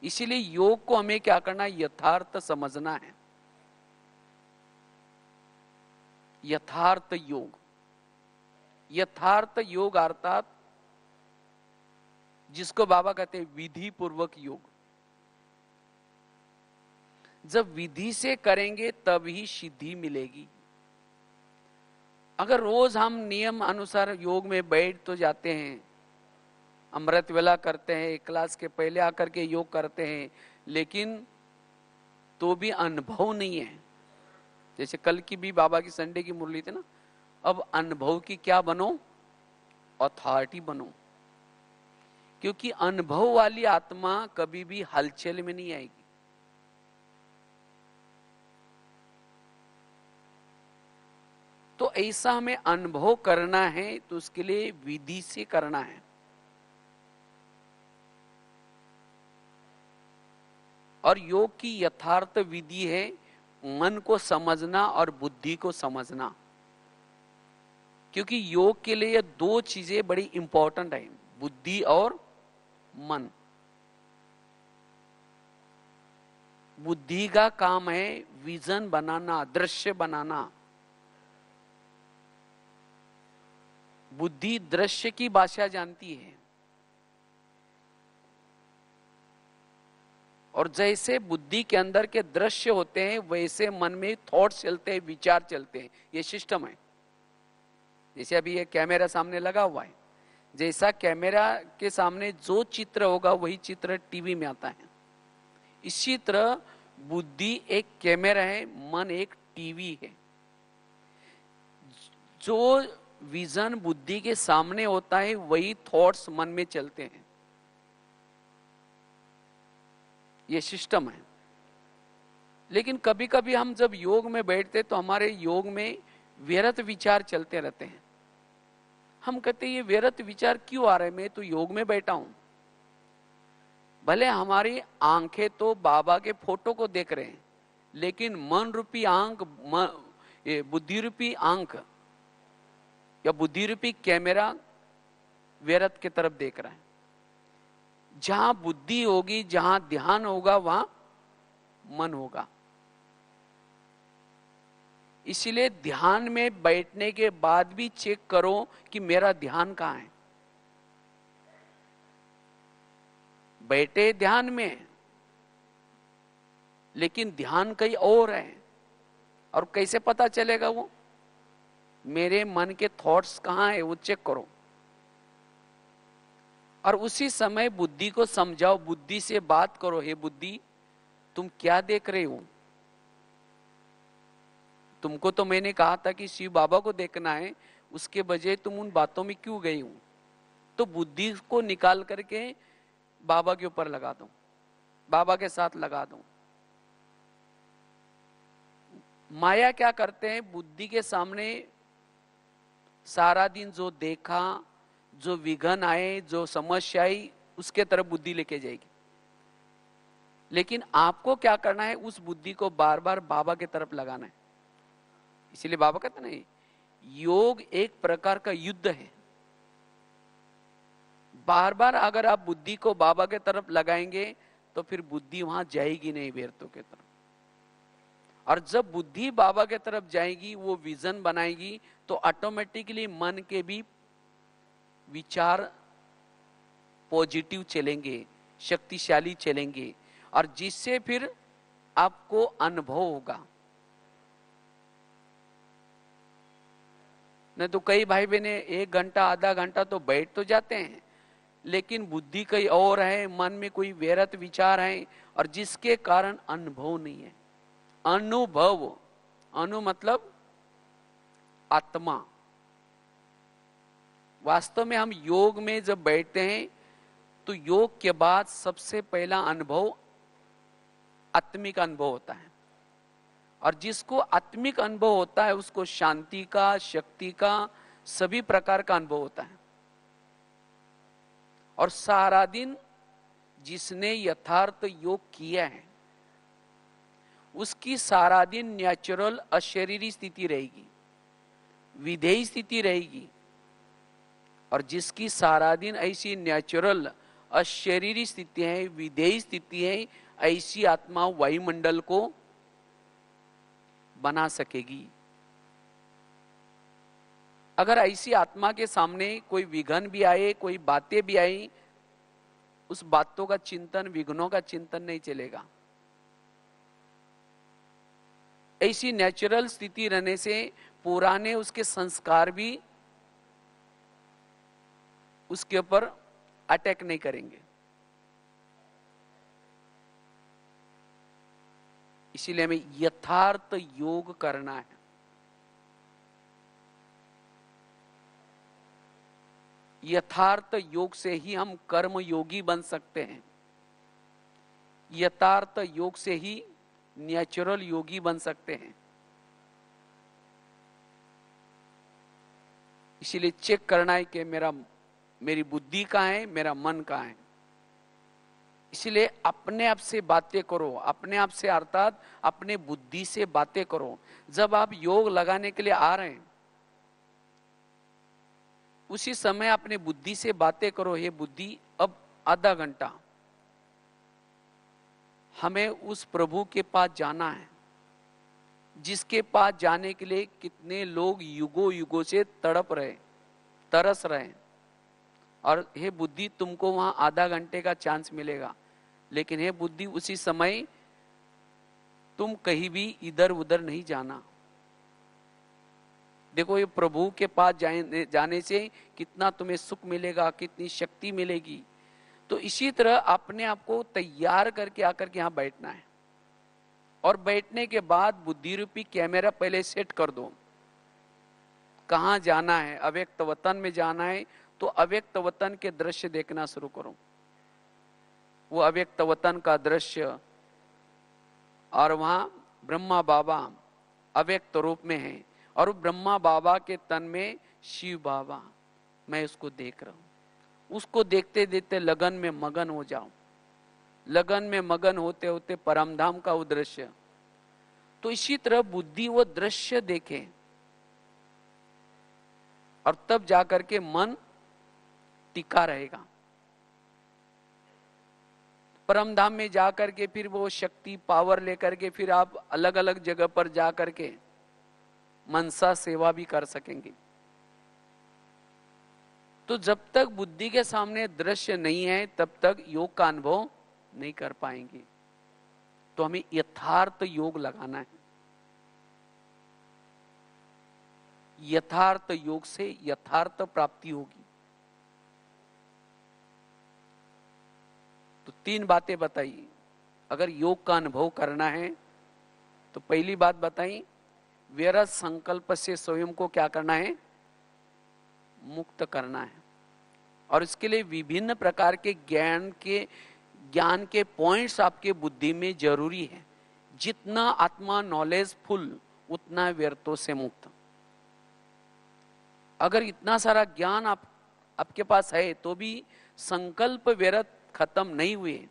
इसीलिए योग को हमें क्या करना है, यथार्थ समझना है। यथार्थ योग, यथार्थ योग अर्थात जिसको बाबा कहते हैं विधि पूर्वक योग। जब विधि से करेंगे तब ही सिद्धि मिलेगी। अगर रोज हम नियम अनुसार योग में बैठ तो जाते हैं, अमृत वेला करते हैं, क्लास के पहले आकर के योग करते हैं, लेकिन तो भी अनुभव नहीं है। जैसे कल की भी बाबा की संडे की मुरली थी ना, अब अनुभव की क्या बनो, अथॉरिटी बनो। क्योंकि अनुभव वाली आत्मा कभी भी हलचल में नहीं आएगी। तो ऐसा हमें अनुभव करना है तो उसके लिए विधि से करना है। और योग की यथार्थ विधि है मन को समझना और बुद्धि को समझना। क्योंकि योग के लिए ये दो चीजें बड़ी इंपॉर्टेंट है, बुद्धि और मन। बुद्धि का काम है विजन बनाना, दृश्य बनाना। बुद्धि दृश्य की भाषा जानती है, और जैसे बुद्धि के अंदर के दृश्य होते हैं वैसे मन में थॉट्स चलते हैं, विचार चलते हैं। ये सिस्टम है। जैसे अभी ये कैमरा सामने लगा हुआ है, जैसा कैमरा के सामने जो चित्र होगा वही चित्र टीवी में आता है। इसी तरह बुद्धि एक कैमरा है, मन एक टीवी है। जो विजन बुद्धि के सामने होता है वही थॉट्स मन में चलते हैं। ये सिस्टम है। लेकिन कभी कभी हम जब योग में बैठते तो हमारे योग में व्यर्थ विचार चलते रहते हैं। हम कहते हैं ये व्यर्थ विचार क्यों आ रहे हैं, मैं तो योग में बैठा हूं। भले हमारी आंखें तो बाबा के फोटो को देख रहे हैं, लेकिन मन रूपी आंख, बुद्धि रूपी आंख या बुद्धि रूपी कैमरा व्यर्थ की तरफ देख रहा है। जहां बुद्धि होगी, जहां ध्यान होगा, वहां मन होगा। इसलिए ध्यान में बैठने के बाद भी चेक करो कि मेरा ध्यान कहां है। बैठे ध्यान में, लेकिन ध्यान कहीं और है। और कैसे पता चलेगा वो? मेरे मन के थॉट्स कहां है वो चेक करो। और उसी समय बुद्धि को समझाओ, बुद्धि से बात करो, हे बुद्धि तुम क्या देख रहे हो? तुमको तो मैंने कहा था कि शिव बाबा को देखना है, उसके बजाय तुम उन बातों में क्यों गई हो? तो बुद्धि को निकाल करके बाबा के ऊपर लगा दो, बाबा के साथ लगा दो। माया क्या करते हैं? बुद्धि के सामने सारा दिन जो देखा, जो विघन आए, जो समस्या आई, उसके तरफ बुद्धि लेके जाएगी। लेकिन आपको क्या करना है? उस बुद्धि को बार बार बाबा के तरफ लगाना है। इसीलिए बाबा कहते नहीं, योग एक प्रकार का युद्ध है। बार बार अगर आप बुद्धि को बाबा के तरफ लगाएंगे तो फिर बुद्धि वहां जाएगी नहीं व्यर्थों के तरफ। और जब बुद्धि बाबा के तरफ जाएगी, वो विजन बनाएगी, तो ऑटोमेटिकली मन के भी विचार पॉजिटिव चलेंगे, शक्तिशाली चलेंगे, और जिससे फिर आपको अनुभव होगा। नहीं तो कई भाई बहने 1 घंटा आधा घंटा तो बैठ तो जाते हैं, लेकिन बुद्धि कहीं और है, मन में कोई व्यर्थ विचार है, और जिसके कारण अनुभव नहीं है। अनुभव, अनु मतलब आत्मा। वास्तव में हम योग में जब बैठते हैं तो योग के बाद सबसे पहला अनुभव आत्मिक अनुभव होता है। और जिसको आत्मिक अनुभव होता है उसको शांति का, शक्ति का, सभी प्रकार का अनुभव होता है। और सारा दिन जिसने यथार्थ योग किया है उसकी सारा दिन नेचुरल अशरीरी स्थिति रहेगी, विधेयी स्थिति रहेगी। और जिसकी सारा दिन ऐसी नेचुरल अशरीरी स्थिति है, विधेयी स्थिति है, ऐसी आत्मा वायुमंडल को बना सकेगी। अगर ऐसी आत्मा के सामने कोई विघन भी आए, कोई बातें भी आई, उस बातों का चिंतन, विघ्नों का चिंतन नहीं चलेगा। ऐसी नेचुरल स्थिति रहने से पुराने उसके संस्कार भी उसके ऊपर अटैक नहीं करेंगे। इसीलिए हमें यथार्थ योग करना है। यथार्थ योग से ही हम कर्म योगी बन सकते हैं। यथार्थ योग से ही नेचुरल योगी बन सकते हैं। इसीलिए चेक करना है कि मेरी बुद्धि कहां है, मेरा मन कहां है। इसलिए अपने आप से बातें करो, अपने आप से अर्थात अपने बुद्धि से बातें करो। जब आप योग लगाने के लिए आ रहे हैं उसी समय अपने बुद्धि से बातें करो, हे बुद्धि अब आधा घंटा हमें उस प्रभु के पास जाना है जिसके पास जाने के लिए कितने लोग युगों युगों से तड़प रहे, तरस रहे। और हे बुद्धि तुमको वहां आधा घंटे का चांस मिलेगा, लेकिन हे बुद्धि उसी समय तुम कहीं भी इधर उधर नहीं जाना। देखो ये प्रभु के पास जाने से कितना तुम्हें सुख मिलेगा, कितनी शक्ति मिलेगी। तो इसी तरह अपने आप को तैयार करके आकर के यहां बैठना है। और बैठने के बाद बुद्धि रूपी कैमरा पहले सेट कर दो। कहाँ जाना है? अव्यक्त वतन में जाना है तो अव्यक्त वतन के दृश्य देखना शुरू करो। वो अव्यक्त वतन का दृश्य, और वहां ब्रह्मा बाबा अव्यक्त रूप में है, और ब्रह्मा बाबा के तन में शिव बाबा, मैं उसको देख रहा हूं। उसको देखते देखते लगन में मगन हो जाओ। लगन में मगन होते होते परमधाम का वो दृश्य। तो इसी तरह बुद्धि वो दृश्य देखे, और तब जाकर के मन टिका रहेगा। परमधाम में जाकर के फिर वो शक्ति पावर लेकर के फिर आप अलग अलग जगह पर जाकर के मनसा सेवा भी कर सकेंगे। तो जब तक बुद्धि के सामने दृश्य नहीं है तब तक योग का अनुभव नहीं कर पाएंगे। तो हमें यथार्थ योग लगाना है। यथार्थ योग से यथार्थ प्राप्ति होगी। तो 3 बातें बताई। अगर योग का अनुभव करना है तो पहली बात बताई, व्यर्थ संकल्प से स्वयं को क्या करना है? मुक्त करना है। और इसके लिए विभिन्न प्रकार के ज्ञान के पॉइंट्स आपके बुद्धि में जरूरी है। जितना आत्मा नॉलेजफुल उतना व्यर्थों से मुक्त। अगर इतना सारा ज्ञान आपके पास है तो भी संकल्प व्यर्थ खत्म नहीं हुए,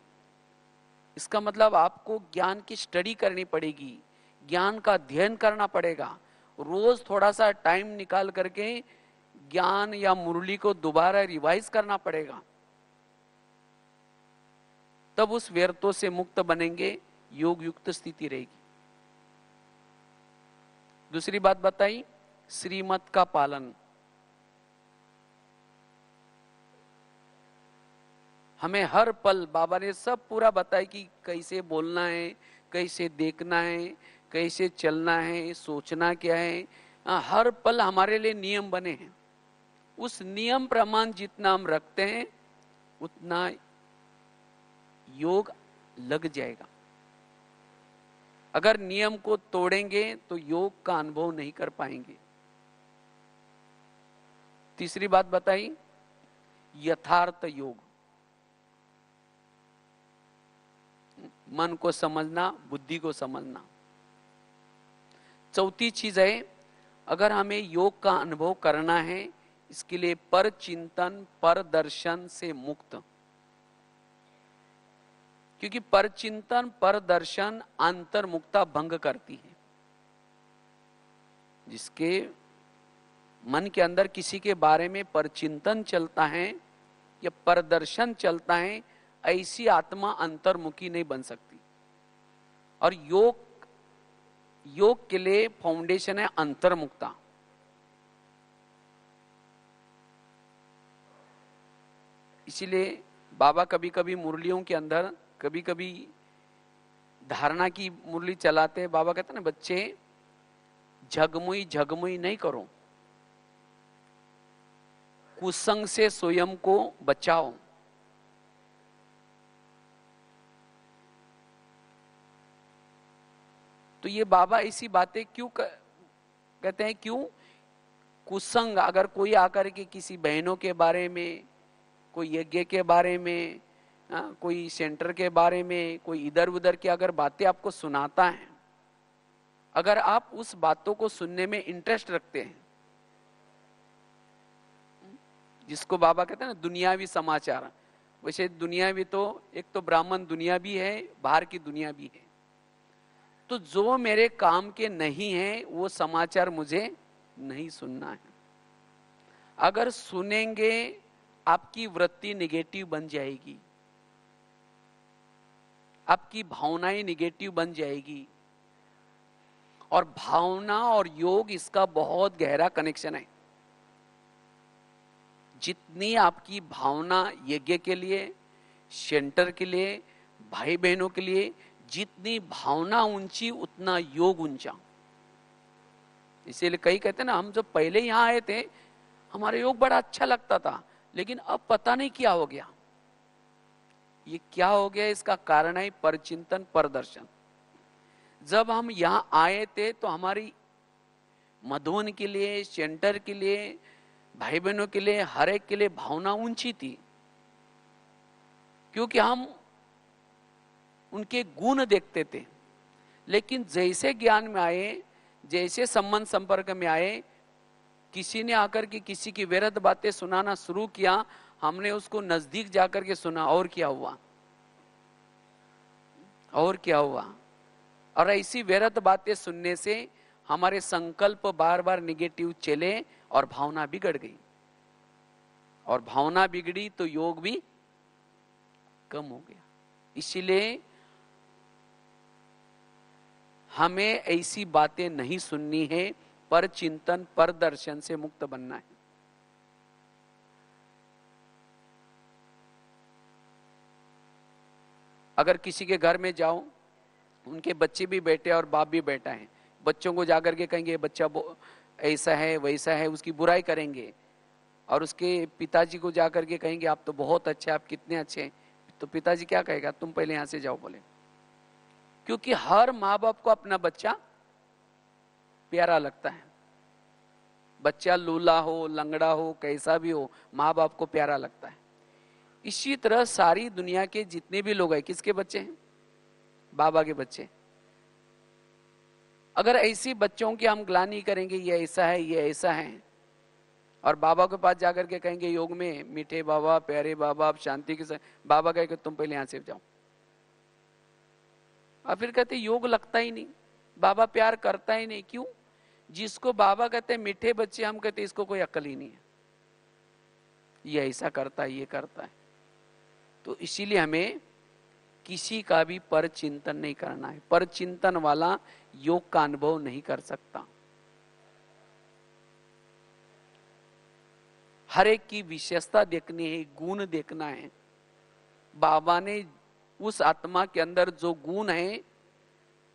इसका मतलब आपको ज्ञान की स्टडी करनी पड़ेगी, ज्ञान का अध्ययन करना पड़ेगा। रोज थोड़ा सा टाइम निकाल करके ज्ञान या मुरली को दोबारा रिवाइज करना पड़ेगा। तब उस व्यर्थों से मुक्त बनेंगे, योग युक्त स्थिति रहेगी। दूसरी बात बताई, श्रीमत का पालन। हमें हर पल बाबा ने सब पूरा बताया कि कैसे बोलना है, कैसे देखना है, कैसे चलना है, सोचना क्या है। हर पल हमारे लिए नियम बने हैं। उस नियम प्रमाण जितना हम रखते हैं उतना योग लग जाएगा। अगर नियम को तोड़ेंगे तो योग का अनुभव नहीं कर पाएंगे। तीसरी बात बताई, यथार्थ योग। मन को समझना, बुद्धि को समझना। चौथी चीज है, अगर हमें योग का अनुभव करना है इसके लिए पर चिंतन पर दर्शन से मुक्त। क्योंकि पर चिंतन पर दर्शन अंतर्मुक्ता भंग करती है। जिसके मन के अंदर किसी के बारे में पर चिंतन चलता है या पर दर्शन चलता है, ऐसी आत्मा अंतर्मुखी नहीं बन सकती। और योग के लिए फाउंडेशन है अंतर्मुक्ता। इसीलिए बाबा कभी कभी मुरलियों के अंदर कभी कभी धारणा की मुरली चलाते हैं। बाबा कहते हैं ना, बच्चे झगमुई झगमुई नहीं करो, कुसंग से स्वयं को बचाओ। तो ये बाबा ऐसी बातें क्यों कहते हैं? क्यों? कुसंग, अगर कोई आकर के किसी बहनों के बारे में, कोई यज्ञ के बारे में, कोई सेंटर के बारे में, कोई इधर उधर की अगर बातें आपको सुनाता है, अगर आप उस बातों को सुनने में इंटरेस्ट रखते हैं, जिसको बाबा कहते हैं ना दुनियावी समाचार, वैसे दुनियावी तो एक तो ब्राह्मण दुनिया भी है, बाहर की दुनिया भी है। तो जो मेरे काम के नहीं है वो समाचार मुझे नहीं सुनना है। अगर सुनेंगे आपकी वृत्ति निगेटिव बन जाएगी, आपकी भावनाएं निगेटिव बन जाएगी। और भावना और योग इसका बहुत गहरा कनेक्शन है। जितनी आपकी भावना यज्ञ के लिए, सेंटर के लिए, भाई बहनों के लिए, जितनी भावना ऊंची उतना योग ऊंचा। इसीलिए कई कहते हैं ना, हम जब पहले यहां आए थे हमारा योग बड़ा अच्छा लगता था, लेकिन अब पता नहीं क्या हो गया। ये क्या हो गया, इसका कारण है परचिंतन परदर्शन। जब हम यहाँ आए थे तो हमारी मधुबन के लिए, सेंटर के लिए, भाई बहनों के लिए, हर एक के लिए भावना ऊंची थी, क्योंकि हम उनके गुण देखते थे। लेकिन जैसे ज्ञान में आए, जैसे संबंध संपर्क में आए, किसी ने आकर के किसी की व्यर्थ बातें सुनाना शुरू किया, हमने उसको नजदीक जाकर के सुना, और क्या हुआ, और क्या हुआ। और ऐसी व्यर्थ बातें सुनने से हमारे संकल्प बार बार निगेटिव चले और भावना बिगड़ गई, और भावना बिगड़ी तो योग भी कम हो गया। इसीलिए हमें ऐसी बातें नहीं सुननी है, पर चिंतन पर दर्शन से मुक्त बनना है। अगर किसी के घर में जाओ, उनके बच्चे भी बैठे और बाप भी बैठा है, बच्चों को जाकर के कहेंगे बच्चा ऐसा है वैसा है, उसकी बुराई करेंगे, और उसके पिताजी को जाकर के कहेंगे आप तो बहुत अच्छे, आप कितने अच्छे हैं, तो पिताजी क्या कहेगा, तुम पहले यहां से जाओ बोले। क्योंकि हर माँ बाप को अपना बच्चा प्यारा लगता है। बच्चा लूला हो, लंगड़ा हो, कैसा भी हो, माँ बाप को प्यारा लगता है। इसी तरह सारी दुनिया के जितने भी लोग हैं, किसके बच्चे हैं, बाबा के बच्चे। अगर ऐसी बच्चों की हम ग्लानि करेंगे, ये ऐसा है, ये ऐसा है, और बाबा के पास जाकर के कहेंगे योग में, मीठे बाबा, प्यारे बाबा, आप शांति के साथ, बाबा कहेंगे तुम पहले यहां से जाओ। और फिर कहते योग लगता ही नहीं, बाबा प्यार करता ही नहीं। क्यों? जिसको बाबा कहते हैं मीठे बच्चे, हम कहते इसको कोई अक्ल ही नहीं है, ये ऐसा करता है, ये करता है। तो इसीलिए हमें किसी का भी पर चिंतन नहीं करना है। पर चिंतन वाला योग का अनुभव नहीं कर सकता। हर एक की विशेषता देखनी है, गुण देखना है। बाबा ने उस आत्मा के अंदर जो गुण है,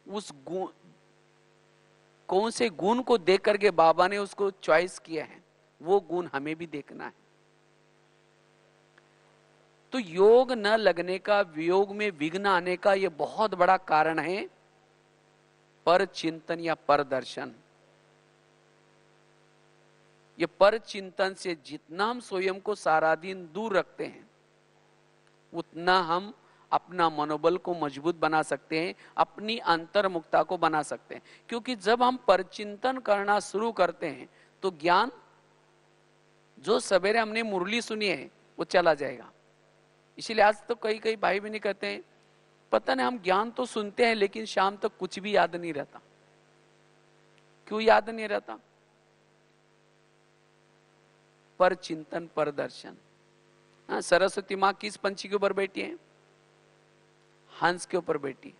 उस गुण, कौन से गुण को देख करके बाबा ने उसको चॉइस किया है, वो गुण हमें भी देखना है। तो योग न लगने का, वियोग में विघ्न आने का यह बहुत बड़ा कारण है पर चिंतन या पर दर्शन। ये पर चिंतन से जितना हम स्वयं को सारा दिन दूर रखते हैं, उतना हम अपना मनोबल को मजबूत बना सकते हैं, अपनी अंतर्मुखता को बना सकते हैं। क्योंकि जब हम परचिंतन करना शुरू करते हैं तो ज्ञान, जो सवेरे हमने मुरली सुनी है, वो चला जाएगा। इसीलिए आज तो कई कई भाई बहन कहते हैं पता नहीं हम ज्ञान तो सुनते हैं लेकिन शाम तक कुछ भी याद नहीं रहता। क्यों याद नहीं रहता? पर चिंतन पर दर्शन। सरस्वती माँ किस पंछी के ऊपर बैठी है? हंस के ऊपर बैठी।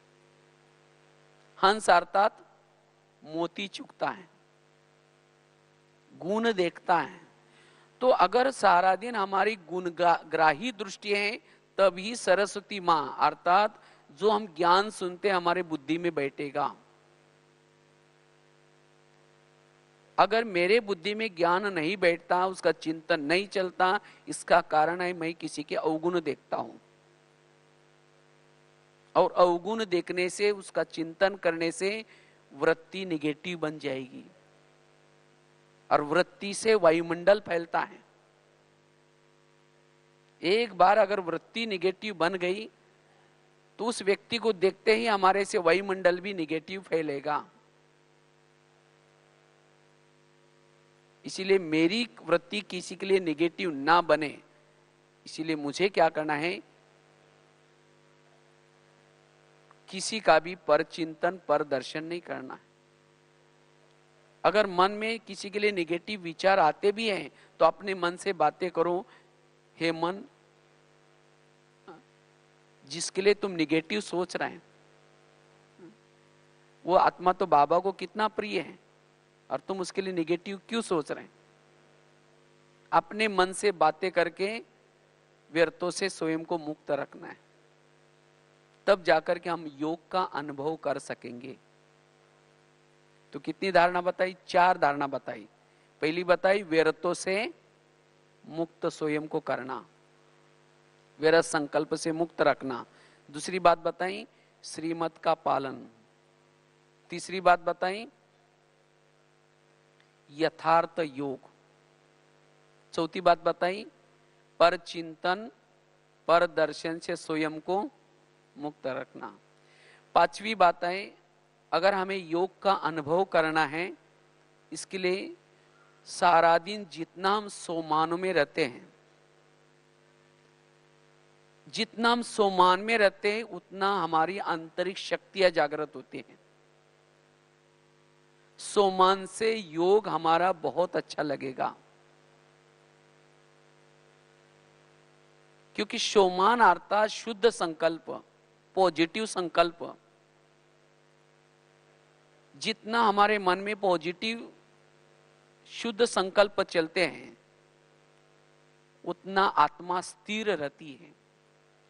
हंस अर्थात मोती चुगता है, गुण देखता है। तो अगर सारा दिन हमारी गुणग्राही दृष्टि है, तभी सरस्वती माँ अर्थात जो हम ज्ञान सुनते हैं हमारे बुद्धि में बैठेगा। अगर मेरे बुद्धि में ज्ञान नहीं बैठता, उसका चिंतन नहीं चलता, इसका कारण है मैं किसी के अवगुण देखता हूं, और अवगुण देखने से, उसका चिंतन करने से वृत्ति निगेटिव बन जाएगी, और वृत्ति से वायुमंडल फैलता है। एक बार अगर वृत्ति निगेटिव बन गई तो उस व्यक्ति को देखते ही हमारे से वायुमंडल भी निगेटिव फैलेगा। इसीलिए मेरी वृत्ति किसी के लिए निगेटिव ना बने, इसीलिए मुझे क्या करना है, किसी का भी पर चिंतन पर दर्शन नहीं करना है। अगर मन में किसी के लिए निगेटिव विचार आते भी हैं तो अपने मन से बातें करो, हे मन, जिसके लिए तुम निगेटिव सोच रहे हैं वो आत्मा तो बाबा को कितना प्रिय है, और तुम उसके लिए निगेटिव क्यों सोच रहे हैं? अपने मन से बातें करके व्यर्थों से स्वयं को मुक्त रखना है, तब जाकर के हम योग का अनुभव कर सकेंगे। तो कितनी धारणा बताई? 4 धारणा बताई। पहली बताई व्यर्थों से मुक्त स्वयं को करना, व्यर्थ संकल्प से मुक्त रखना। दूसरी बात बताई श्रीमत का पालन, तीसरी बात बताई यथार्थ योग। चौथी बात बताई पर चिंतन पर दर्शन से स्वयं को मुक्त रखना। पांचवी बात है अगर हमें योग का अनुभव करना है, इसके लिए सारा दिन जितना हम सोमानों में रहते हैं, जितना हम सोमान में रहते हैं उतना हमारी आंतरिक शक्तियां जागृत होती हैं। सोमान से योग हमारा बहुत अच्छा लगेगा, क्योंकि सोमान अर्थात शुद्ध संकल्प, पॉजिटिव संकल्प। जितना हमारे मन में पॉजिटिव शुद्ध संकल्प चलते हैं उतना आत्मा स्थिर रहती है,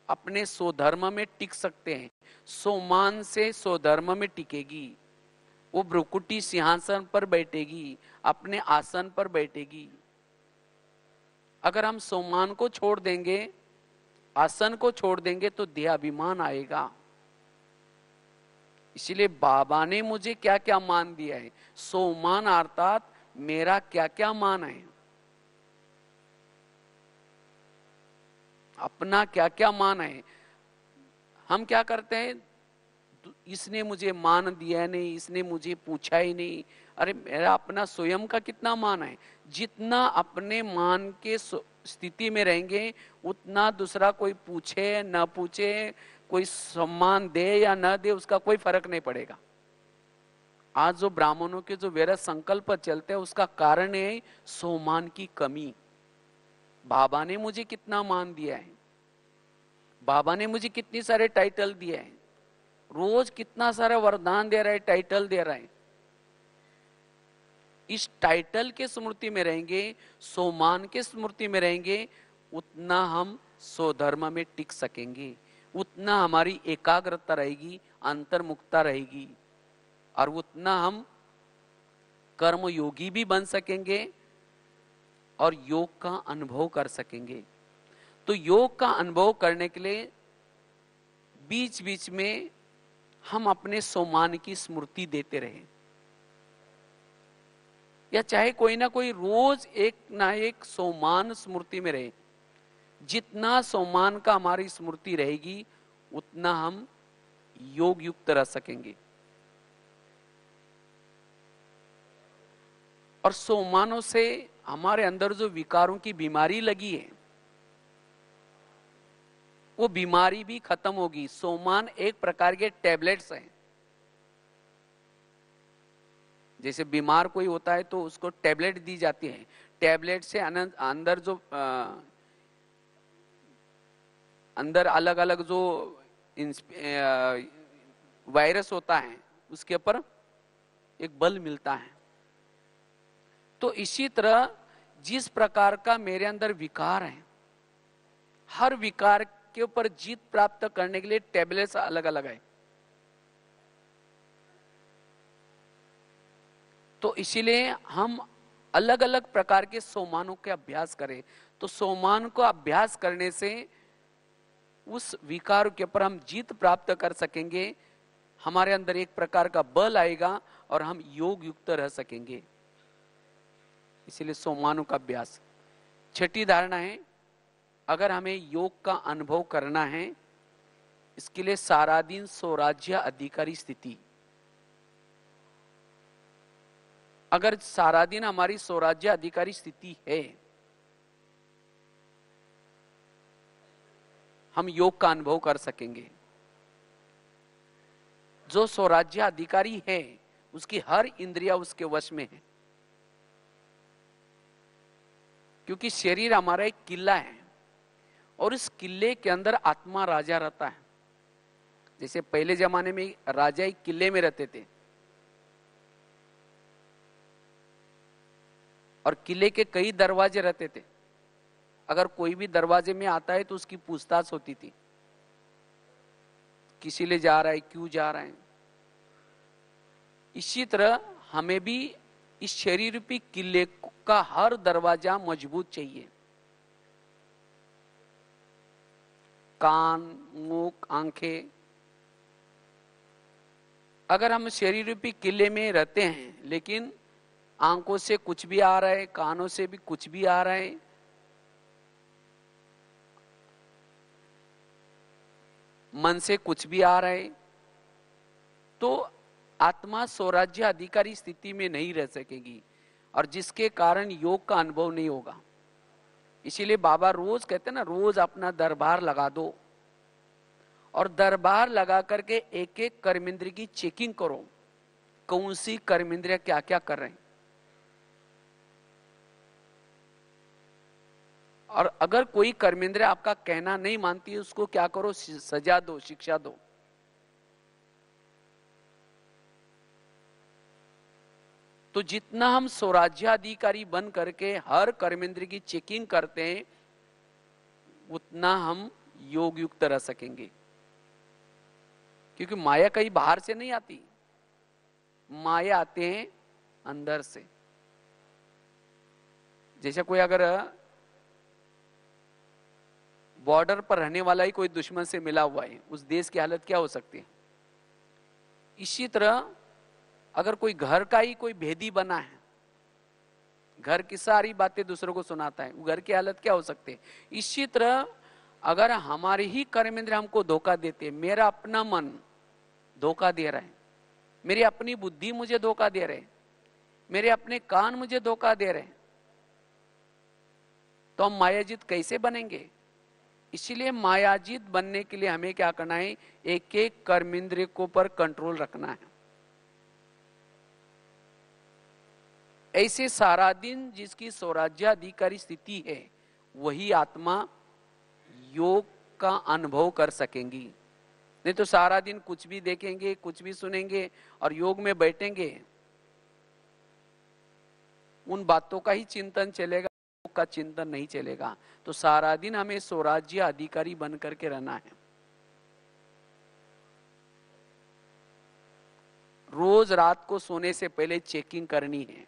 अपने स्वधर्म में टिक सकते हैं। सोमान से स्वधर्म में टिकेगी, वो भ्रुकुटी सिंहासन पर बैठेगी, अपने आसन पर बैठेगी। अगर हम सोमान को छोड़ देंगे, आसन को छोड़ देंगे तो देहाभिमान आएगा। इसलिए बाबा ने मुझे क्या क्या मान दिया है, सोमान अर्थात मेरा क्या क्या मान है, अपना क्या क्या मान है। हम क्या करते हैं, इसने मुझे मान दिया नहीं, इसने मुझे पूछा ही नहीं। अरे मेरा अपना स्वयं का कितना मान है। जितना अपने मान के स्थिति में रहेंगे उतना दूसरा कोई पूछे न पूछे, कोई सम्मान दे या न दे, उसका कोई फर्क नहीं पड़ेगा। आज जो ब्राह्मणों के जो व्यर्थ संकल्प चलते हैं उसका कारण है सोमान की कमी। बाबा ने मुझे कितना मान दिया है, बाबा ने मुझे कितनी सारे टाइटल दिए हैं, रोज कितना सारा वरदान दे रहा है, टाइटल दे रहा है। इस टाइटल के स्मृति में रहेंगे, सोमान के स्मृति में रहेंगे, उतना हम स्वधर्म में टिक सकेंगे, उतना हमारी एकाग्रता रहेगी, अंतर्मुखता रहेगी, और उतना हम कर्म योगी भी बन सकेंगे और योग का अनुभव कर सकेंगे। तो योग का अनुभव करने के लिए बीच बीच में हम अपने सोमान की स्मृति देते रहे, या चाहे कोई ना कोई रोज एक ना एक सोमान स्मृति में रहे। जितना सोमान का हमारी स्मृति रहेगी उतना हम योग युक्त रह सकेंगे। और सोमानों से हमारे अंदर जो विकारों की बीमारी लगी है वो बीमारी भी खत्म होगी। सोमान एक प्रकार के टैबलेट्स हैं। जैसे बीमार कोई होता है तो उसको टैबलेट दी जाती है, टैबलेट से अंदर जो अंदर अलग अलग जो वायरस होता है उसके ऊपर एक बल मिलता है। तो इसी तरह जिस प्रकार का मेरे अंदर विकार है, हर विकार के ऊपर जीत प्राप्त करने के लिए टैबलेट्स अलग अलग है। तो इसीलिए हम अलग अलग प्रकार के सोमानों के अभ्यास करें। तो सोमान को अभ्यास करने से उस विकार के ऊपर हम जीत प्राप्त कर सकेंगे, हमारे अंदर एक प्रकार का बल आएगा और हम योग युक्त रह सकेंगे। इसीलिए सोमानों का अभ्यास। छठी धारणा है, अगर हमें योग का अनुभव करना है इसके लिए सारा दिन स्वराज्य अधिकारी स्थिति। अगर सारा दिन हमारी स्वराज्य अधिकारी स्थिति है, हम योग का अनुभव कर सकेंगे। जो स्वराज्य अधिकारी है उसकी हर इंद्रिया उसके वश में है, क्योंकि शरीर हमारा एक किला है और इस किले के अंदर आत्मा राजा रहता है। जैसे पहले जमाने में राजा एक किले में रहते थे और किले के कई दरवाजे रहते थे। अगर कोई भी दरवाजे में आता है तो उसकी पूछताछ होती थी, किसी लिए जा रहा है, क्यों जा रहा है। इसी तरह हमें भी इस शरीर रूपी किले का हर दरवाजा मजबूत चाहिए। कान, मुख, आंखें, अगर हम शरीर रूपी किले में रहते हैं, लेकिन आंखों से कुछ भी आ रहा है, कानों से भी कुछ भी आ रहा है, मन से कुछ भी आ रहा है, तो आत्मा स्वराज्य अधिकारी स्थिति में नहीं रह सकेगी, और जिसके कारण योग का अनुभव नहीं होगा। इसीलिए बाबा रोज कहते हैं ना, रोज अपना दरबार लगा दो, और दरबार लगा करके एक एक कर्मेंद्रिय की चेकिंग करो, कौन सी कर्मेंद्रिय क्या क्या कर रहे हैं। और अगर कोई कर्मेंद्रिय आपका कहना नहीं मानती है, उसको क्या करो, सजा दो, शिक्षा दो। तो जितना हम स्वराज्याधिकारी बन करके हर कर्मेंद्रिय की चेकिंग करते हैं, उतना हम योग युक्त रह सकेंगे। क्योंकि माया कहीं बाहर से नहीं आती, माया आते हैं अंदर से। जैसे कोई अगर बॉर्डर पर रहने वाला ही कोई दुश्मन से मिला हुआ है, उस देश की हालत क्या हो सकती है। इसी तरह अगर कोई घर का ही कोई भेदी बना है, घर की सारी बातें दूसरों को सुनाता है, वो घर की हालत क्या हो सकती है। इसी तरह अगर हमारे ही कर्मेंद्र हमको धोखा देते, मेरा अपना मन धोखा दे रहा है, मेरी अपनी बुद्धि मुझे धोखा दे रहे, मेरे अपने कान मुझे धोखा दे रहे, तो हम मायाजित कैसे बनेंगे। इसीलिए मायाजित बनने के लिए हमें क्या करना है, एक एक कर्मेंद्रिय को पर कंट्रोल रखना है। ऐसे सारा दिन जिसकी स्वराज्याधिकारी स्थिति है, वही आत्मा योग का अनुभव कर सकेंगी। नहीं तो सारा दिन कुछ भी देखेंगे, कुछ भी सुनेंगे और योग में बैठेंगे, उन बातों का ही चिंतन चलेगा, योग का चिंतन नहीं चलेगा। तो सारा दिन हमें स्वराज्य अधिकारी बन करके रहना है। रोज रात को सोने से पहले चेकिंग करनी है,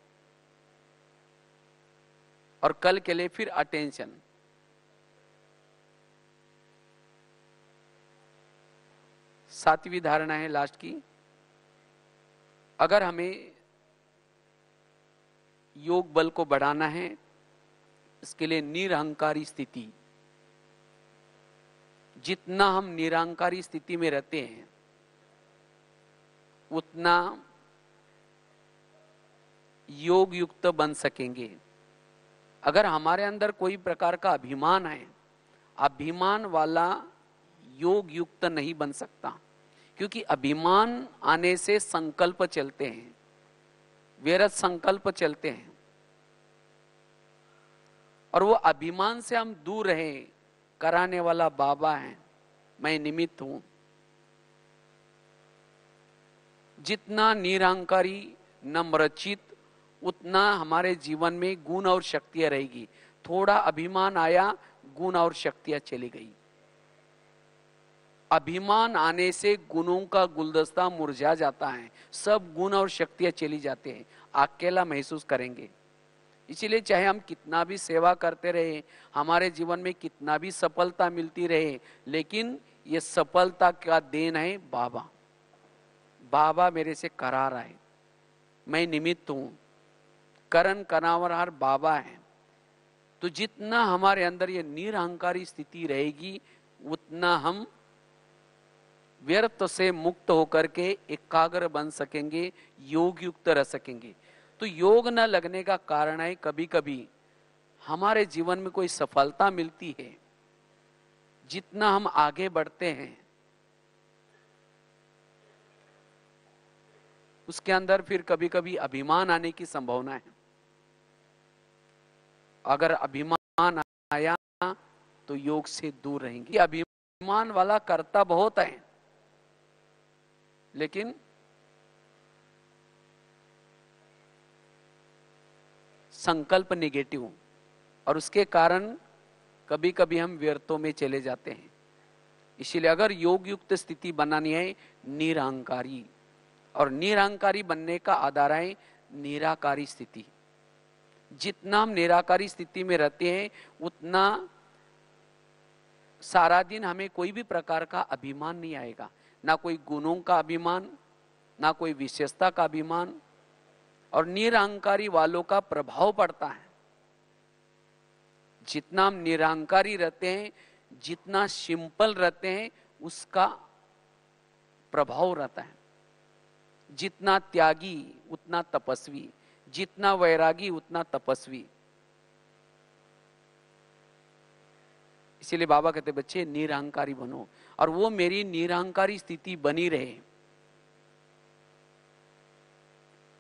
और कल के लिए फिर अटेंशन। सातवीं धारणा है लास्ट की, अगर हमें योग बल को बढ़ाना है, इसके लिए निरहंकारी स्थिति, जितना हम निरहंकारी स्थिति में रहते हैं, उतना योग युक्त बन सकेंगे। अगर हमारे अंदर कोई प्रकार का अभिमान है, अभिमान वाला योग युक्त नहीं बन सकता। क्योंकि अभिमान आने से संकल्प चलते हैं, व्यर्थ संकल्प चलते हैं, और वो अभिमान से हम दूर रहे, कराने वाला बाबा है, मैं निमित्त हूं। जितना निरहंकारी नम्रचित, उतना हमारे जीवन में गुण और शक्तियां रहेगी। थोड़ा अभिमान आया, गुण और शक्तियां चली गई। अभिमान आने से गुणों का गुलदस्ता मुरझा जाता है, सब गुण और शक्तियां चली जाते हैं, अकेला महसूस करेंगे। इसीलिए चाहे हम कितना भी सेवा करते रहे, हमारे जीवन में कितना भी सफलता मिलती रहे, लेकिन ये सफलता का देन है बाबा। बाबा मेरे से करा रहा है, मैं निमित्त हूं, करण कनावरहार बाबा है। तो जितना हमारे अंदर ये निरहंकारी स्थिति रहेगी, उतना हम व्यर्थ से मुक्त होकर के एकाग्र बन सकेंगे, योग युक्त रह सकेंगे। तो योग न लगने का कारण है, कभी कभी हमारे जीवन में कोई सफलता मिलती है, जितना हम आगे बढ़ते हैं, उसके अंदर फिर कभी कभी अभिमान आने की संभावना है। अगर अभिमान आया तो योग से दूर रहेंगे। अभिमान वाला करता बहुत है, लेकिन संकल्प नेगेटिव, और उसके कारण कभी कभी हम व्यर्थों में चले जाते हैं। इसीलिए अगर योग युक्त स्थिति बनानी है, निरहंकारी, और निरहंकारी बनने का आधार है निराकारी स्थिति। जितना हम निराकारी स्थिति में रहते हैं, उतना सारा दिन हमें कोई भी प्रकार का अभिमान नहीं आएगा, ना कोई गुणों का अभिमान, ना कोई विशेषता का अभिमान, और निरहंकारी वालों का प्रभाव पड़ता है। जितना हम निरहंकारी रहते हैं, जितना सिंपल रहते हैं, उसका प्रभाव रहता है। जितना त्यागी उतना तपस्वी, जितना वैरागी उतना तपस्वी। इसीलिए बाबा कहते बच्चे निरहंकारी बनो, और वो मेरी निरहंकारी स्थिति बनी रहे।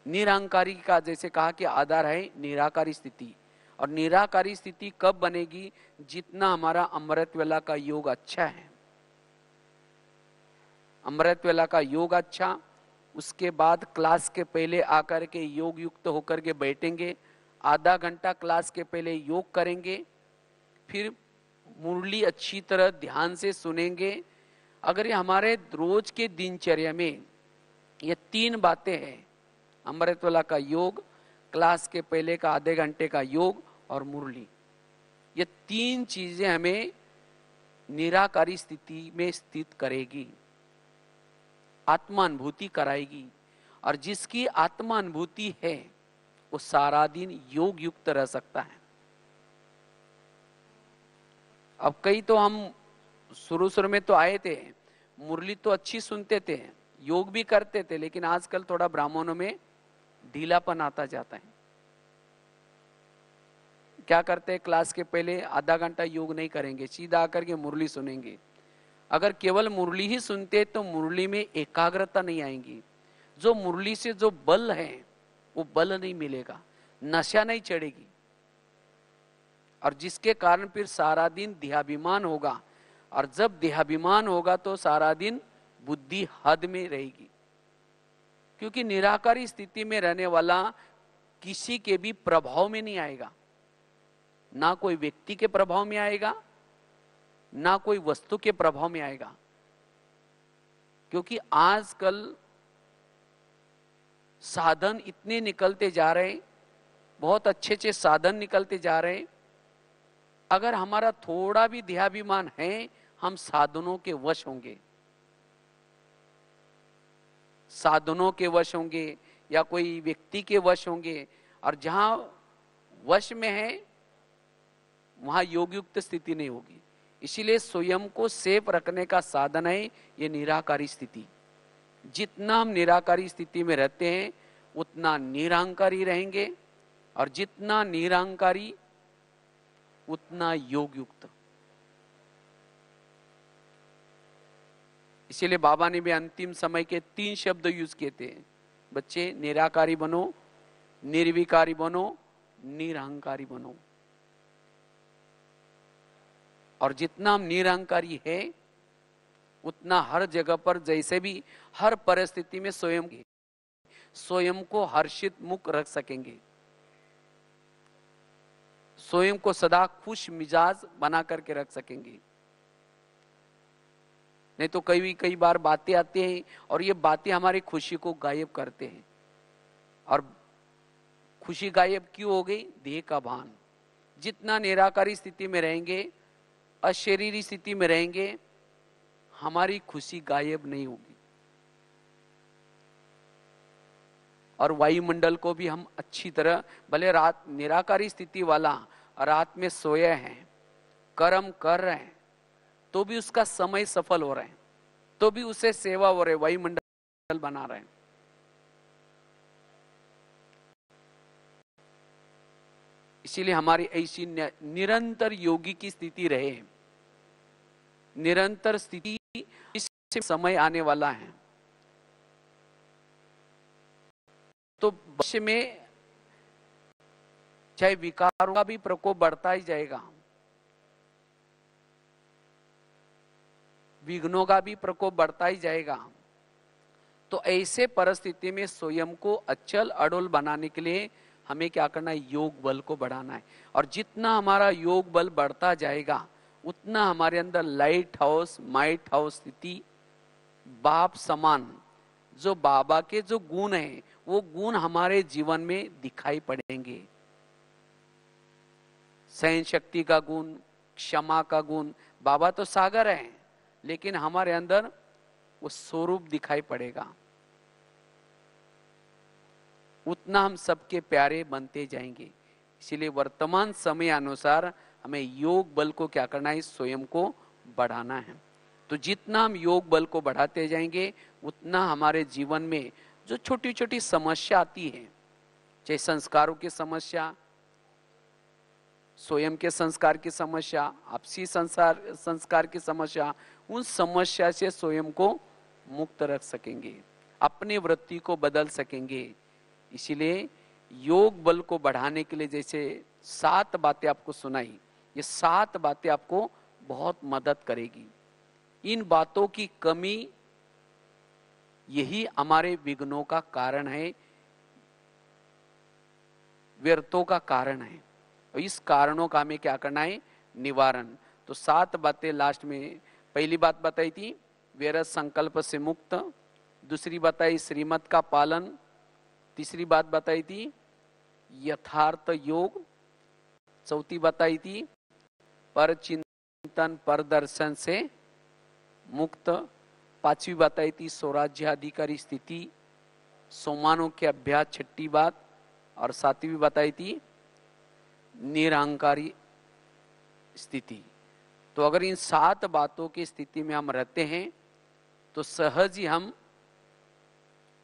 निरहंकारी का जैसे कहा कि आधार है निराकारी स्थिति, और निराकारी स्थिति कब बनेगी? जितना हमारा अमृत वेला का योग अच्छा है। अमृत वेला का योग अच्छा, उसके बाद क्लास के पहले आकर के योग युक्त होकर के बैठेंगे, आधा घंटा क्लास के पहले योग करेंगे, फिर मुरली अच्छी तरह ध्यान से सुनेंगे। अगर ये हमारे रोज के दिनचर्या में ये 3 बातें हैं, अमृतवेला का योग, क्लास के पहले का आधे घंटे का योग और मुरली, ये 3 चीजें हमें निराकारी स्थिति में स्थित करेगी, आत्मानुभूति कराएगी। और जिसकी आत्मानुभूति है वो सारा दिन योग युक्त रह सकता है। अब कई तो हम शुरू में तो आए थे, मुरली तो अच्छी सुनते थे, योग भी करते थे, लेकिन आजकल थोड़ा ब्राह्मणों में ढीलापन आता जाता है। क्या करते हैं, क्लास के पहले आधा घंटा योग नहीं करेंगे, सीधा आकर के मुरली सुनेंगे। अगर केवल मुरली ही सुनते तो मुरली में एकाग्रता नहीं आएगी। जो मुरली से जो बल है वो बल नहीं मिलेगा, नशा नहीं चढ़ेगी, और जिसके कारण फिर सारा दिन देहाभिमान होगा, और जब देहाभिमान होगा तो सारा दिन बुद्धि हद में रहेगी। क्योंकि निराकारी स्थिति में रहने वाला किसी के भी प्रभाव में नहीं आएगा, ना कोई व्यक्ति के प्रभाव में आएगा, ना कोई वस्तु के प्रभाव में आएगा। क्योंकि आजकल साधन इतने निकलते जा रहे हैं, बहुत अच्छे अच्छे साधन निकलते जा रहे हैं। अगर हमारा थोड़ा भी देहाभिमान है, हम साधनों के वश होंगे, साधनों के वश होंगे या कोई व्यक्ति के वश होंगे, और जहां वश में है वहां योग युक्त स्थिति नहीं होगी। इसीलिए स्वयं को सेफ रखने का साधन है ये निराकारी स्थिति। जितना हम निराकारी स्थिति में रहते हैं उतना निरहंकारी रहेंगे, और जितना निरहंकारी उतना योग युक्त। इसीलिए बाबा ने भी अंतिम समय के 3 शब्द यूज किए थे, बच्चे निराकारी बनो, निर्विकारी बनो, निरहंकारी बनो। और जितना हम निरहंकारी है उतना हर जगह पर, जैसे भी हर परिस्थिति में स्वयं को हर्षित मुख रख सकेंगे, स्वयं को सदा खुश मिजाज बना करके रख सकेंगे। नहीं तो कई बार बातें आती हैं और ये बातें हमारी खुशी को गायब करते हैं। और खुशी गायब क्यों हो गई? देह का भान। जितना निराकारी स्थिति में रहेंगे, अशरीरी स्थिति में रहेंगे, हमारी खुशी गायब नहीं होगी। और वायुमंडल को भी हम अच्छी तरह, भले रात निराकारी स्थिति वाला रात में सोए हैं, कर्म कर रहे हैं, तो भी उसका समय सफल हो रहे हैं, तो भी उसे सेवा हो रहे, वायुमंडल बना रहे हैं। इसीलिए हमारी ऐसी निरंतर योगी की स्थिति रहे। निरंतर स्थिति, इस समय आने वाला है तो भविष्य में चाहे विकारों का भी प्रकोप बढ़ता ही जाएगा, विघ्नों का भी प्रकोप बढ़ता ही जाएगा। तो ऐसे परिस्थिति में स्वयं को अचल अडोल बनाने के लिए हमें क्या करना है? योग बल को बढ़ाना है। और जितना हमारा योग बल बढ़ता जाएगा उतना हमारे अंदर लाइट हाउस, माइट हाउस स्थिति, बाप समान, जो बाबा के जो गुण हैं वो गुण हमारे जीवन में दिखाई पड़ेंगे। सहन शक्ति का गुण, क्षमा का गुण। बाबा तो सागर है, लेकिन हमारे अंदर वो स्वरूप दिखाई पड़ेगा। उतना हम सबके प्यारे बनते जाएंगे। इसलिए वर्तमान समय अनुसार हमें योग बल को क्या करना है, स्वयं को बढ़ाना है। तो जितना हम योग बल को बढ़ाते जाएंगे उतना हमारे जीवन में जो छोटी छोटी समस्या आती है, चाहे संस्कारों की समस्या, स्वयं के संस्कार की समस्या, आपसी संस्कार की समस्या, उन समस्या से स्वयं को मुक्त रख सकेंगे, अपनी वृत्ति को बदल सकेंगे। इसीलिए योग बल को बढ़ाने के लिए जैसे 7 बातें आपको सुनाई, ये 7 बातें आपको बहुत मदद करेगी। इन बातों की कमी यही हमारे विघ्नों का कारण है, व्यर्थों का कारण है। और इस कारणों का हमें क्या करना है, निवारण। तो 7 बातें लास्ट में, पहली बात बताई थी व्यर्थ संकल्प से मुक्त, दूसरी बताई श्रीमत का पालन, तीसरी बात बताई थी यथार्थ योग, चौथी बताई थी पर चिंतन पर दर्शन से मुक्त, पांचवी बताई थी स्वराज्याधिकारी स्थिति, सोमानों के अभ्यास छठी बात, और सातवीं बताई थी निरहंकारी स्थिति। तो अगर इन 7 बातों की स्थिति में हम रहते हैं तो सहज ही हम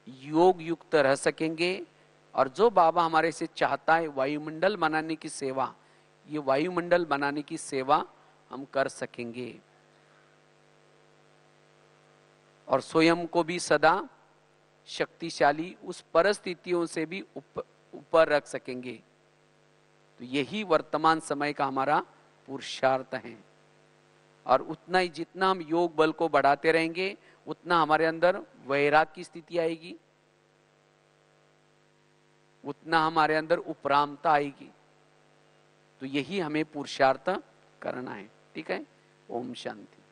योग युक्त रह सकेंगे। और जो बाबा हमारे से चाहता है वायुमंडल बनाने की सेवा, ये वायुमंडल बनाने की सेवा हम कर सकेंगे और स्वयं को भी सदा शक्तिशाली उस परिस्थितियों से भी ऊपर रख सकेंगे। तो यही वर्तमान समय का हमारा पुरुषार्थ है। और उतना ही जितना हम योग बल को बढ़ाते रहेंगे उतना हमारे अंदर वैराग की स्थिति आएगी, उतना हमारे अंदर उपरामता आएगी। तो यही हमें पुरुषार्थ करना है। ठीक है, ओम शांति।